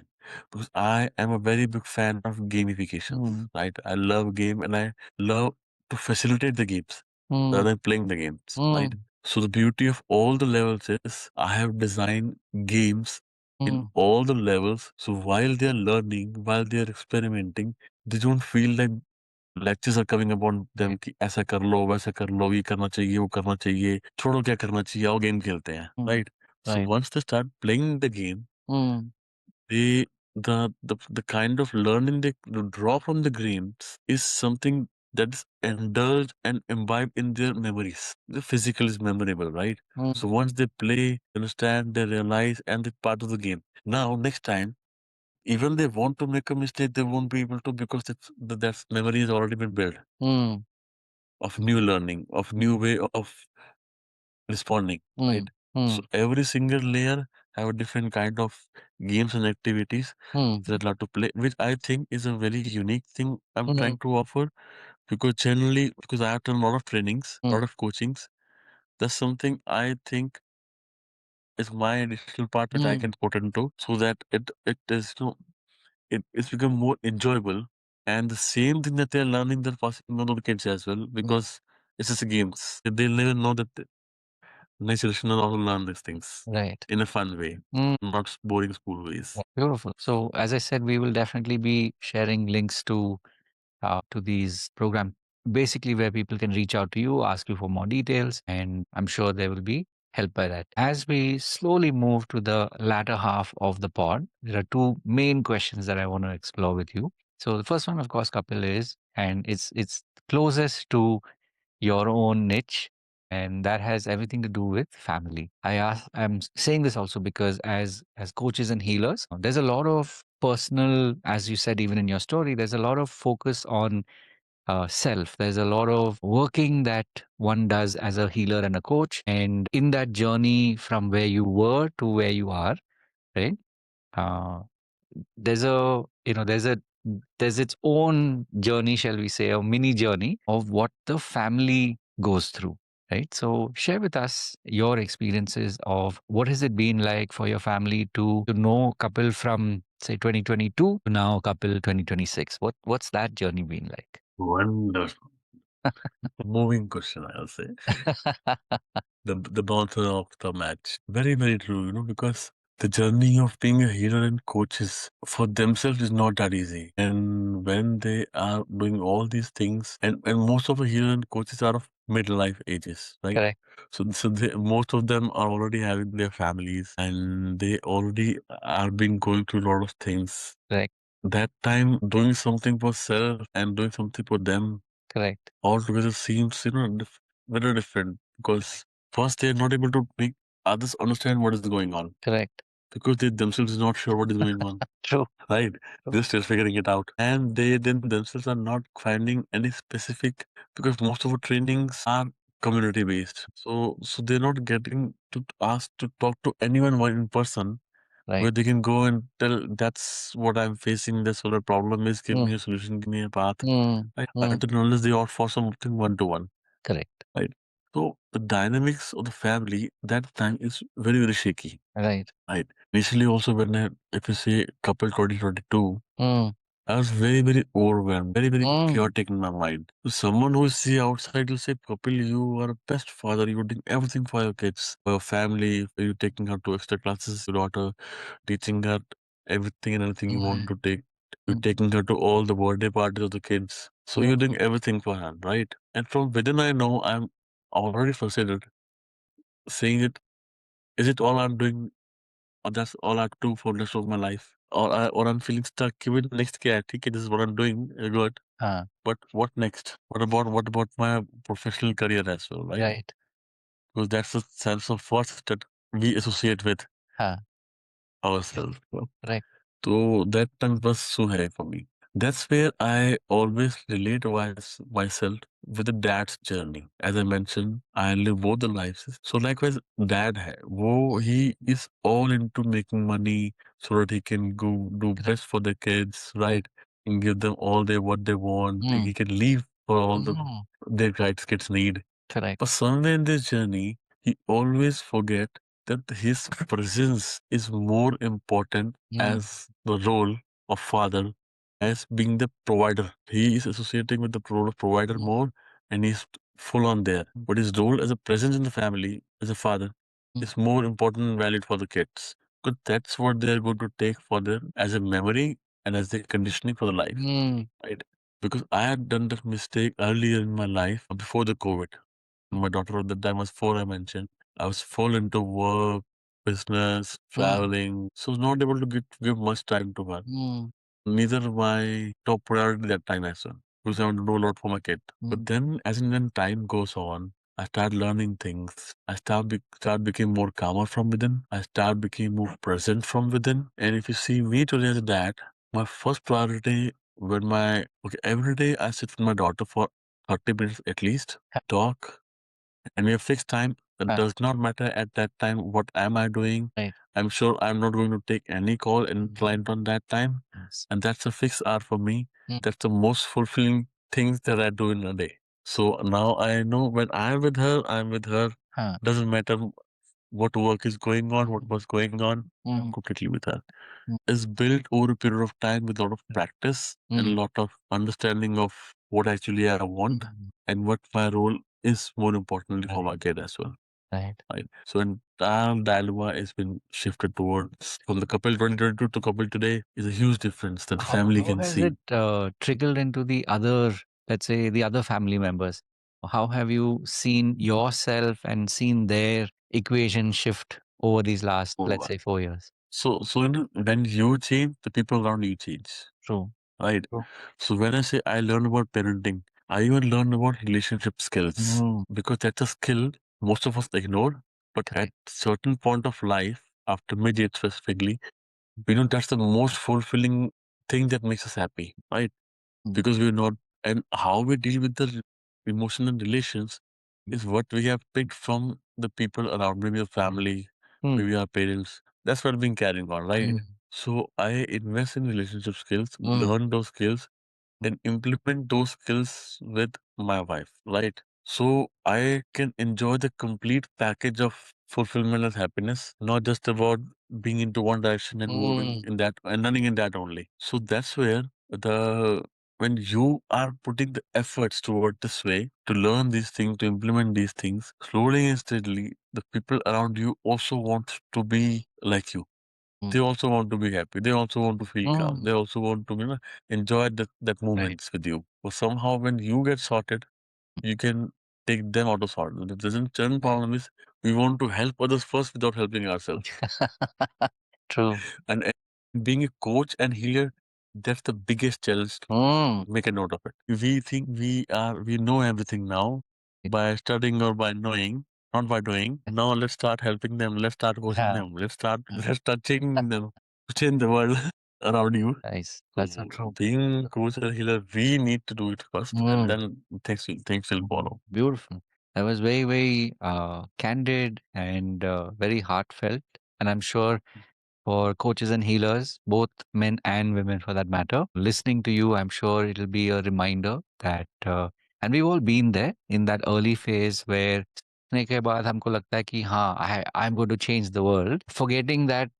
Because I am a very big fan of gamification, right? I love game and I love to facilitate the games rather than playing the games, right? So the beauty of all the levels is I have designed games in all the levels. So while they're learning, while they're experimenting, they don't feel like lectures are coming upon them कि ऐसा कर लो वैसा कर लो ये करना चाहिए वो करना चाहिए छोड़ो क्या करना चाहिए आओ गेम खेलते हैं right. So once they start playing the game, they the kind of learning they draw from the games is something that's indulged and imbibed in their memories. The physical is memorable, right? So once they play, understand, they realize, and they're part of the game. Now, next time, even they want to make a mistake, they won't be able to because that memory has already been built of new learning, of new way of responding, right? So every single layer have a different kind of games and activities that are to play, which I think is a very unique thing I'm trying to offer. Because generally, because I have done a lot of trainings, a lot of coachings, that's something I think is my additional part which I can put into so that it is it's become more enjoyable, and the same thing that they're learning they're passing on to the kids as well because it's just games. They'll never know that next generation will also learn these things Right. in a fun way, not boring school ways. Beautiful. So, as I said, we will definitely be sharing links to these programs, basically where people can reach out to you, ask you for more details, and I'm sure they will be helped by that. As we slowly move to the latter half of the pod, there are two main questions that I want to explore with you. So the first one, of course, Kapil, is, and it's closest to your own niche, and that has everything to do with family. I'm saying this also because as coaches and healers, there's a lot of personal, as you said, even in your story, there's a lot of focus on self. There's a lot of working that one does as a healer and a coach, and in that journey from where you were to where you are, right? uh, there's a there's its own journey, shall we say, a mini journey of what the family goes through, right? So share with us your experiences of what has it been like for your family to know Kapil from say 2022 to now Kapil 2026. What's that journey been like? Wonderful. Moving question, I'll say. The bouncer of the match. Very, very true, because the journey of being a hero and coaches for themselves is not that easy. And when they are doing all these things, and most of the hero and coaches are of midlife ages, right? Correct. Most of them are already having their families and they already are being going through a lot of things. Correct. That time doing something for self and doing something for them Correct. altogether seems, very different because first they're not able to make others understand what is going on Correct. because they themselves is not sure what is going on, True. right? True. They're still figuring it out. And they then themselves are not finding any specific because most of our trainings are community based. So they're not getting to ask to talk to anyone in person Right. where they can go and tell that's what I'm facing, that's what the problem is, give me Mm. a solution, give me a path. Mm. Right? Mm. Until and unless they offer something one to one. Correct. Right. So the dynamics of the family that time is very, very shaky. Right. Right. Initially also if you say couple 2022, Mm. I was very, very overwhelmed, very, very Mm. chaotic in my mind. So someone who is see outside will say, Kapil, you are a best father. You're doing everything for your kids, for your family. You're taking her to extra classes, your daughter, teaching her everything and anything you want Mm. to take. You're Mm. taking her to all the birthday parties of the kids. So Mm. you're doing everything for her, right? And from within, I know I'm already frustrated, saying it, is it all I'm doing? Or that's all I do for the rest of my life? Or I'm feeling stuck. Even next year, I think this is what I'm doing. Good. Huh. But what next? What about my professional career as well, right? Right. Because that's the sense of worth that we associate with Huh. ourselves. Correct. So that time was so heavy for me. That's where I always relate myself with the dad's journey. As I mentioned, I live both the lives. So likewise, dad he is all into making money so that he can go do Correct. best for the kids, right? And give them all what they want. Mm. He can leave for all Mm. their kids need. Correct. But somewhere in this journey, he always forget that his presence is more important Mm. as the role of father, as being the provider. He is associating with the role of provider Mm. more, and he's full on there. But his role as a presence in the family, as a father, Mm. is more important and valid for the kids. Because that's what they're going to take for them as a memory and as their conditioning for the life. Mm. Right? Because I had done that mistake earlier in my life before the COVID. My daughter at the time was four, I mentioned. I was full into work, business, Mm. traveling, so I was not able to give much time to her. Mm. Neither my top priority that time as well, because I want to do a lot for my kid. But Mm. then, as in when time goes on, I start learning things. I start becoming more calmer from within. I start becoming more present from within. And if you see me today as a dad, my first priority every day I sit with my daughter for 30 minutes at least, talk, and we have fixed time. It Huh. does not matter at that time what am I doing. Right. I'm sure I'm not going to take any call and Mm. client on that time. Yes. And that's a fixed hour for me. Mm. That's the most fulfilling things that I do in a day. So now I know when I'm with her, I'm with her. Huh. Doesn't matter what work is going on, what Mm. was going on. I'm Mm. completely with her. Mm. It's built over a period of time with a lot of practice and a Mm. lot of understanding of what actually I want Mm. and what my role is more importantly for Right. my kid as well. Right. Right. So entire dilemma has been shifted towards from the couple 2022 to couple today is a huge difference that the family How can has see. it trickled into the other, let's say, the other family members? How have you seen yourself and seen their equation shift over these last, let's Oh, say, 4 years? when you change, the people around you change. True. Right. True. So when I say I learned about parenting, I even learned about relationship skills Mm. because that's a skill most of us ignore. But at Correct. certain point of life, after mid-age specifically, we know that's the most fulfilling thing that makes us happy, right? Mm. Because we're not, and how we deal with the emotional relations is what we have picked from the people around, maybe our family, Mm. maybe our parents. That's what we've been carrying on, right? Mm. So I invest in relationship skills, Mm. learn those skills, Mm. and implement those skills with my wife, right? So I can enjoy the complete package of fulfillment and happiness, not just about being into one direction and moving Mm. in that and running in that only. So that's where the when you are putting the efforts toward this way to learn these things, to implement these things, slowly and steadily, the people around you also want to be like you. Mm. They also want to be happy. They also want to feel calm. They Mm. also want to, enjoy that Right. moments with you. But somehow, when you get sorted, you can take them out of sort. The certain problem is we want to help others first without helping ourselves. True. And being a coach and healer, that's the biggest challenge. Mm. Make a note of it. We think we know everything now by studying or by knowing, not by doing. Now let's start helping them. Let's start coaching Yeah. them. Let's start changing them to change the world around you. Nice. That's so So true. being coach and healer, we need to do it first, and Mm. then things will follow. Beautiful. That was very, very candid and very heartfelt. And I'm sure for coaches and healers, both men and women for that matter, listening to you, I'm sure it'll be a reminder that, and we've all been there in that early phase where सीखने के बाद हमको लगता है कि हाँ, I'm going to change the world, forgetting that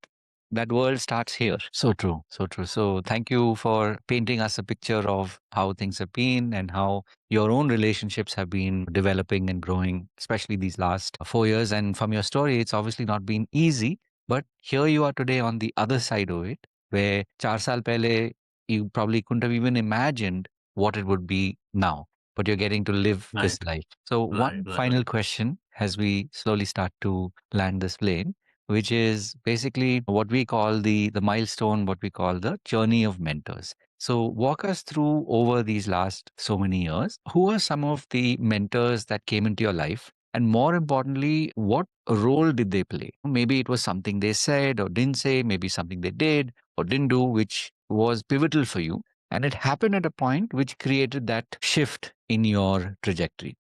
that world starts here. So true, so true. So thank you for painting us a picture of how things have been and how your own relationships have been developing and growing, especially these last 4 years. And from your story, it's obviously not been easy, but here you are today on the other side of it, where 4 saal pehle you probably couldn't have even imagined what it would be now, but you're getting to live Right, this life. So right, one right, final right. question as we slowly start to land this plane, which is basically what we call the milestone, what we call the journey of mentors. So walk us through over these last so many years, who are some of the mentors that came into your life? And more importantly, what role did they play? Maybe it was something they said or didn't say, maybe something they did or didn't do, which was pivotal for you. And it happened at a point which created that shift in your trajectory,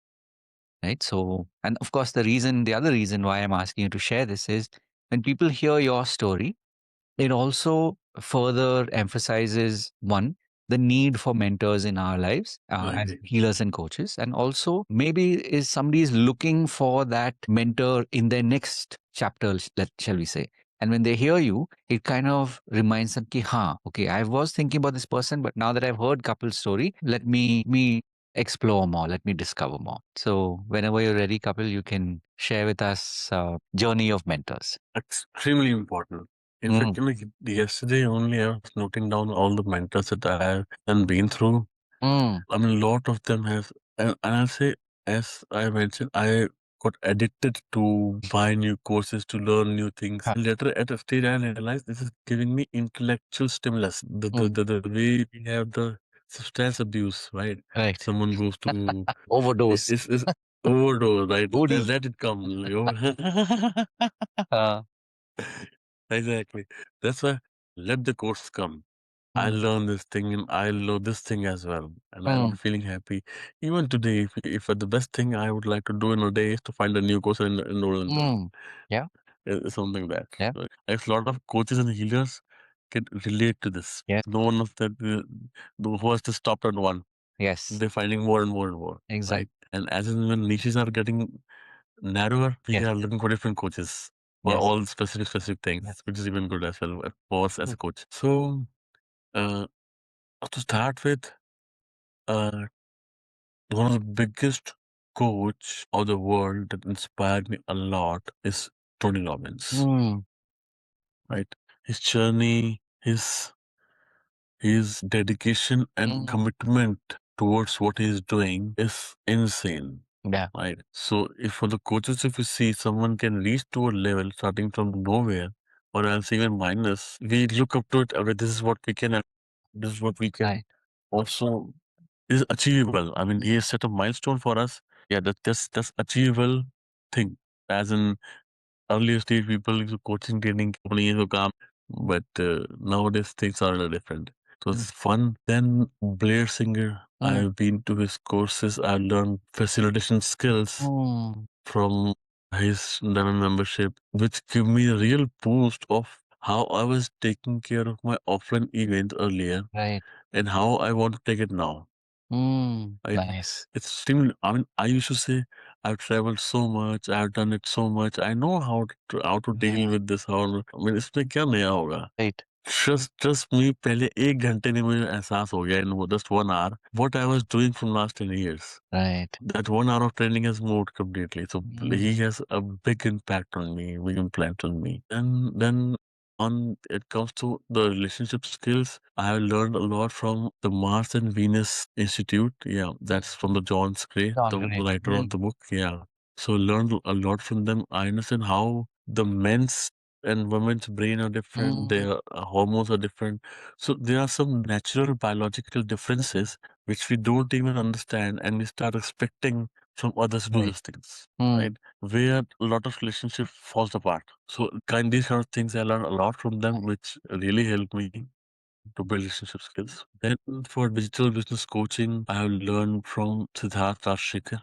right? So, and of course, the other reason why I'm asking you to share this is when people hear your story, it also further emphasizes one, the need for mentors in our lives I as agree. healers and coaches. And also, maybe is somebody is looking for that mentor in their next chapter, shall we say. And when they hear you, it kind of reminds them, ki, ha, okay, I was thinking about this person, but now that I've heard Kapil's story, let me explore more, let me discover more. So whenever you're ready, Kapil, you can share with us journey of mentors. Extremely important. In fact, Mm, yesterday only I was noting down all the mentors that I have and been through. mm, I mean, a lot of them have, and I'll say, as I mentioned, I got addicted to buy new courses to learn new things. ha, Later, at a stage, I realized this is giving me intellectual stimulus. mm, The way we have the substance abuse, right? right. Someone goes to Overdose. it's overdose, right? Woody. Let it come. Like, Uh, exactly. That's why let the course come. I mm, learn this thing and I learn this thing as well. And I'll mm, be feeling happy. Even today, if the best thing I would like to do in a day is to find a new course and enroll in them. mm. Yeah, Something like that. yeah, So, if a lot of coaches and healers can relate to this. yes, No one of that who has to stop at one. yes, They're finding more and more and more. exactly. Right. And as and when niches are getting narrower, we Yes, are looking for different coaches for yes, all specific yes. things, which is even good as well for us as Mm, a coach. So uh, to start with, uh, one of the biggest coach of the world that inspired me a lot is Tony Robbins. mm, Right, his journey, his dedication and mm. commitment towards what he's doing is insane. Yeah, Right. So if for the coaches, if you see someone can reach to a level starting from nowhere or else even minus, we look up to it. Okay, this is what we can. This is what we can right. also is achievable. I mean, he has set a milestone for us. Yeah, that's achievable thing. As in earlier stage, people used to coaching training companies who come, but nowadays things are a little different. It Mm, was fun. Then Blair Singer, mm, I've been to his courses. I've learned facilitation skills mm. from his diamond membership, which give me a real boost of how I was taking care of my offline events earlier Right. and how I want to take it now. Right? Nice. It's extremely. I mean, I used to say I've traveled so much, I've done it so much. I know how to deal Mm, with this. How I mean, इसमें क्या नया होगा? right. Trust me, पहले 1 घंटे में मुझे एहसास हो गया in just 1 hour what I was doing from last 10 years. Right. That 1 hour of training has moved completely. So he has a big impact on me, big impact on me. And then on it comes to the relationship skills, I have learned a lot from the Mars and Venus Institute. Yeah, that's from the John Gray, John the Gray. writer of the book. Yeah. So learned a lot from them. I understand how the men's and women's brain are different. Their hormones are different. So there are some natural biological differences which we don't even understand, and we start expecting from others to do Right. those things, right? Where a lot of relationship falls apart. So these kind of things I learned a lot from them, which really helped me to build relationship skills. Then for digital business coaching, I have learned from Siddharth Rajshekar,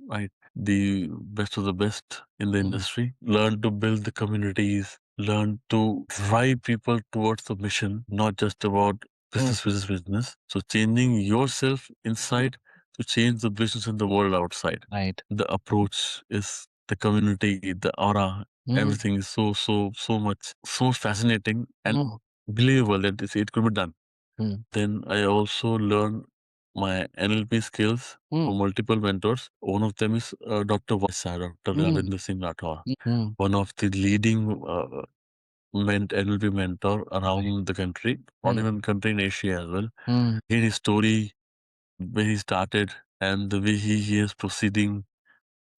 right? The best of the best in the industry. Learn to build the communities, learn to drive people towards the mission, not just about business. So changing yourself inside to change the business and the world outside. Right. The approach is the community, the aura, everything is so much fascinating and believable that it could be done. Then I also learned my NLP skills from multiple mentors. One of them is Dr. Vaisa, Dr. Ravinder Singh Rathore, one of the leading NLP mentor around the country, not even country in Asia as well. Hear his story, where he started, and the way he is proceeding.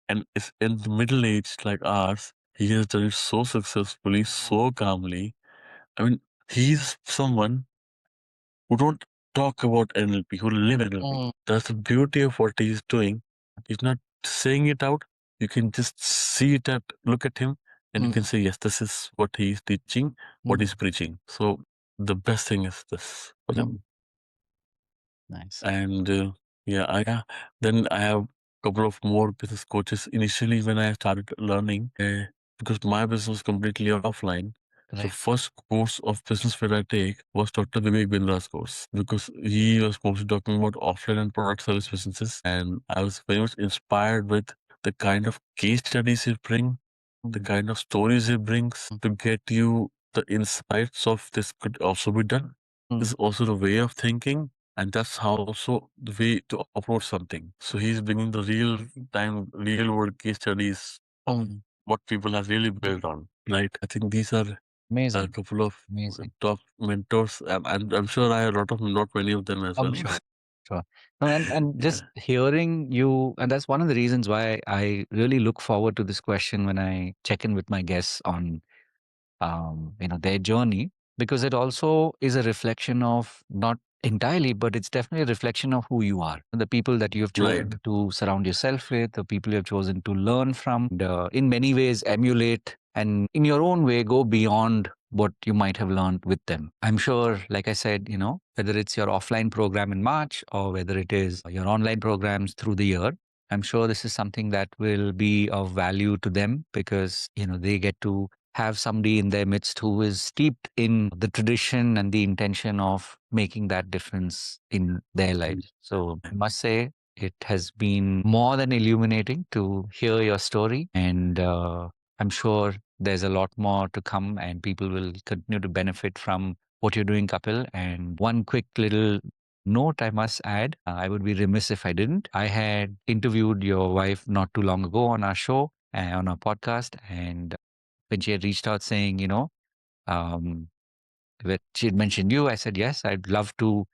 And it's in the middle age like ours, he has done it so successfully, so calmly. I mean, he's someone who don't talk about NLP, who live NLP. That's the beauty of what he's doing. He's not saying it out. You can just see it at look at him and you can say, yes, this is what he's teaching, what he's preaching. So the best thing is this for them. Nice. And then I have a couple of more business coaches. Initially, when I started learning, because my business was completely offline, the first course of business that I take was Dr. Vivek Bindra's course because he was mostly talking about offline and product service businesses. And I was very much inspired with the kind of case studies he brings, the kind of stories he brings to get you the insights of this could also be done. This is also the way of thinking. And that's how also the way to approach something. So he's bringing the real time, real world case studies of what people have really built on, right? I think these are a Amazing. couple of Amazing. top mentors, and I'm sure I have a lot of them, not many of them as I'm well. sure. Sure. No, and Yeah. just hearing you, and that's one of the reasons why I really look forward to this question when I check in with my guests on their journey, because it also is a reflection of not entirely, but it's definitely a reflection of who you are, the people that you have chosen Right. to surround yourself with, the people you have chosen to learn from, and, in many ways emulate, and in your own way go beyond what you might have learned with them. I'm sure, like I said, whether it's your offline program in March or whether it is your online programs through the year, I'm sure this is something that will be of value to them because, they get to have somebody in their midst who is steeped in the tradition and the intention of making that difference in their lives. So I must say, it has been more than illuminating to hear your story. And I'm sure there's a lot more to come, and people will continue to benefit from what you're doing, Kapil. And one quick little note I must add, I would be remiss if I didn't. I had interviewed your wife not too long ago on our show, on our podcast, and when she had reached out saying, um, that she had mentioned you, I said, yes, I'd love to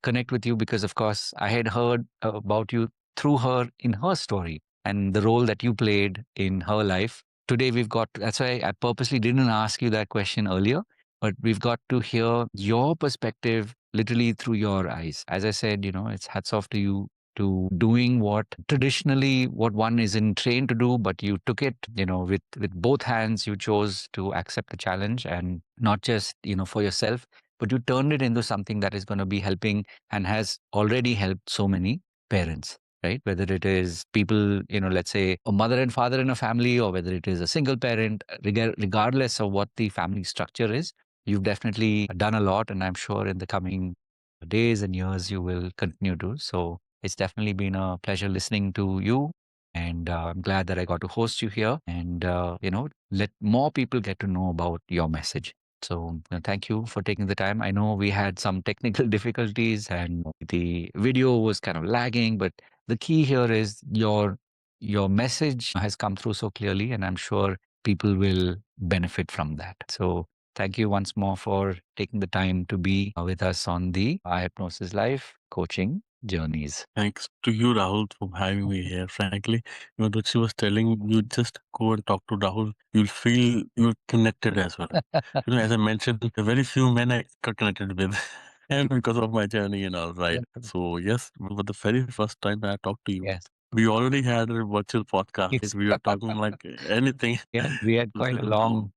connect with you because, of course, I had heard about you through her in her story and the role that you played in her life. Today, that's why I purposely didn't ask you that question earlier, but we've got to hear your perspective literally through your eyes. As I said, it's hats off to you to doing what traditionally what one isn't trained to do, but you took it, with both hands. You chose to accept the challenge, and not just, for yourself, but you turned it into something that is going to be helping and has already helped so many parents, right? Whether it is people, let's say a mother and father in a family, or whether it is a single parent, regardless of what the family structure is, you've definitely done a lot. And I'm sure in the coming days and years, you will continue to. So it's definitely been a pleasure listening to you. And I'm glad that I got to host you here and, let more people get to know about your message. So thank you for taking the time. I know we had some technical difficulties and the video was kind of lagging, but the key here is your message has come through so clearly, and I'm sure people will benefit from that. So thank you once more for taking the time to be with us on the iHypnosis Life coaching journeys. Thanks to you, Rahul, for having me here. Frankly, what she was telling you, just go and talk to Rahul. You'll feel you're connected as well. As I mentioned, the very few men I got connected with, and because of my journey and all, right? So yes, for the very first time I talked to you, Yes. we already had a virtual podcast. Right? Yes. We were talking like anything. Yeah, we had quite a long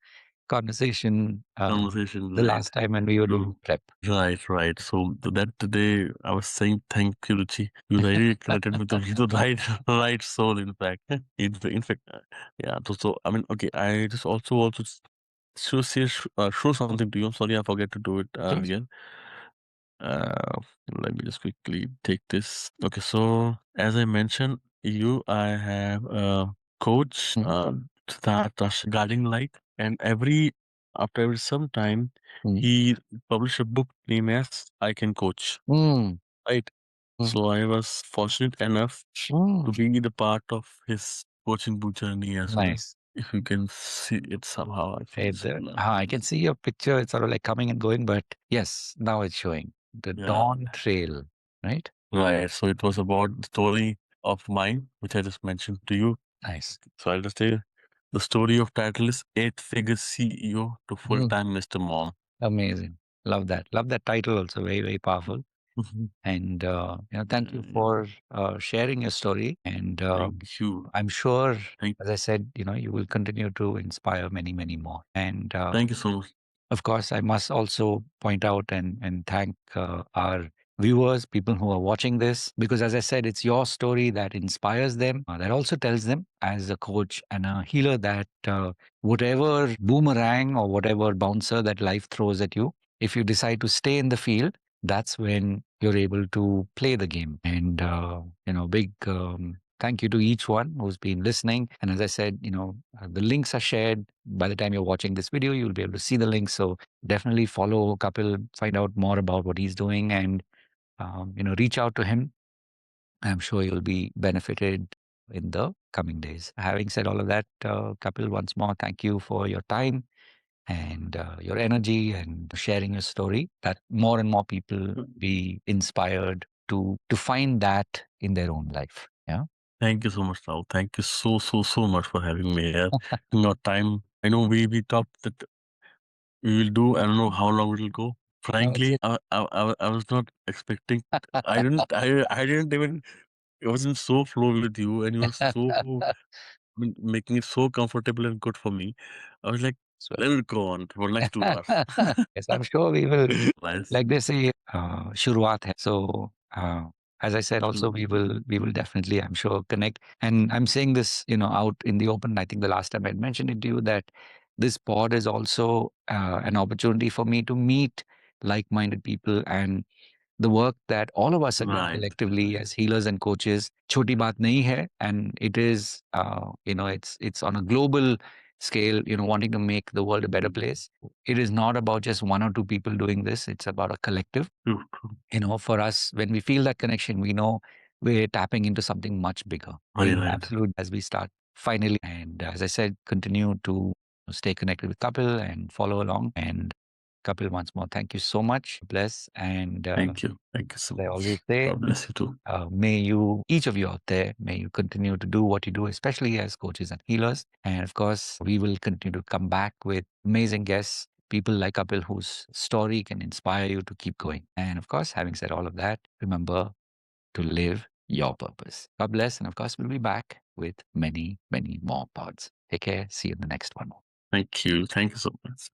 conversation Conversation, the right? last time when we were doing prep. Right, right. So that today I was saying thank you, Ruchi. You really connected with the right, right soul. In fact, in fact, yeah. So I mean, okay. I just also show something to you. I'm sorry, I forget to do it Sure. earlier. Uh, Let me just quickly take this. Okay, so as I mentioned, I have a coach Mm, that guiding light, and after every some time, mm, he published a book named as I Can Coach. mm, Right. mm, So I was fortunate enough to mm. be the part of his coaching book journey as well. Nice. If you can see it somehow, I think it's I can see your picture. It's sort of like coming and going, but yes, now it's showing the yeah. Dawn Trail, right? Right. So it was about the story of mine, which I just mentioned to you. Nice. So I'll just say the story of title is Eight Figure CEO to Full Mm, Time Mr. Mom. amazing. Love that. Love that title also. Very, very powerful. Mhm. And thank you Yeah. for sharing your story. And Thank you. I'm sure, Thank, as I said, you will continue to inspire many, many more. And thank you so much. of course, I must also point out and thank our viewers, people who are watching this, because as I said, it's your story that inspires them. That also tells them, as a coach and a healer, that whatever boomerang or whatever bouncer that life throws at you, if you decide to stay in the field, that's when you're able to play the game. And big thank you to each one who's been listening. And as I said, the links are shared. By the time you're watching this video, you'll be able to see the links. So definitely follow Kapil, find out more about what he's doing, and reach out to him. I'm sure you'll be benefited in the coming days. Having said all of that, Kapil, once more, thank you for your time and your energy and sharing your story. That more and more people be inspired to find that in their own life. Yeah. Thank you so much, Raul. Thank you so much for having me here. Your time. I know we talked that we will do. I don't know how long it will go. No, it's Frankly, I was not expecting. I didn't even. It wasn't so flow with you, and you were so making it so comfortable and good for me. I was like, so, let it go on for next 2 hours. yes, I'm sure we will. Nice. Like they say, शुरुआत है. So, as I said, also we will definitely, I'm sure, connect. And I'm saying this, out in the open. I think the last time I had mentioned it to you that this pod is also an opportunity for me to meet like-minded people, and the work that all of us are doing Right. collectively as healers and coaches, choti baat nahi hai, and it is, it's on a global scale, wanting to make the world a better place. It is not about just one or two people doing this. It's about a collective. True, true. For us, when we feel that connection, we know we're tapping into something much bigger. Right, We'll right. absolutely, as we start finally, and as I said, continue to stay connected with Kapil and follow along. And Kapil, once more, thank you so much. Bless. And Thank you. Thank you so as I always much. say, God bless you too. may you, each of you out there, may you continue to do what you do, especially as coaches and healers. And of course, we will continue to come back with amazing guests, people like Kapil whose story can inspire you to keep going. And of course, having said all of that, remember to live your purpose. God bless. And of course, we'll be back with many, many more pods. Take care. See you in the next one. Thank you. Thank you so much.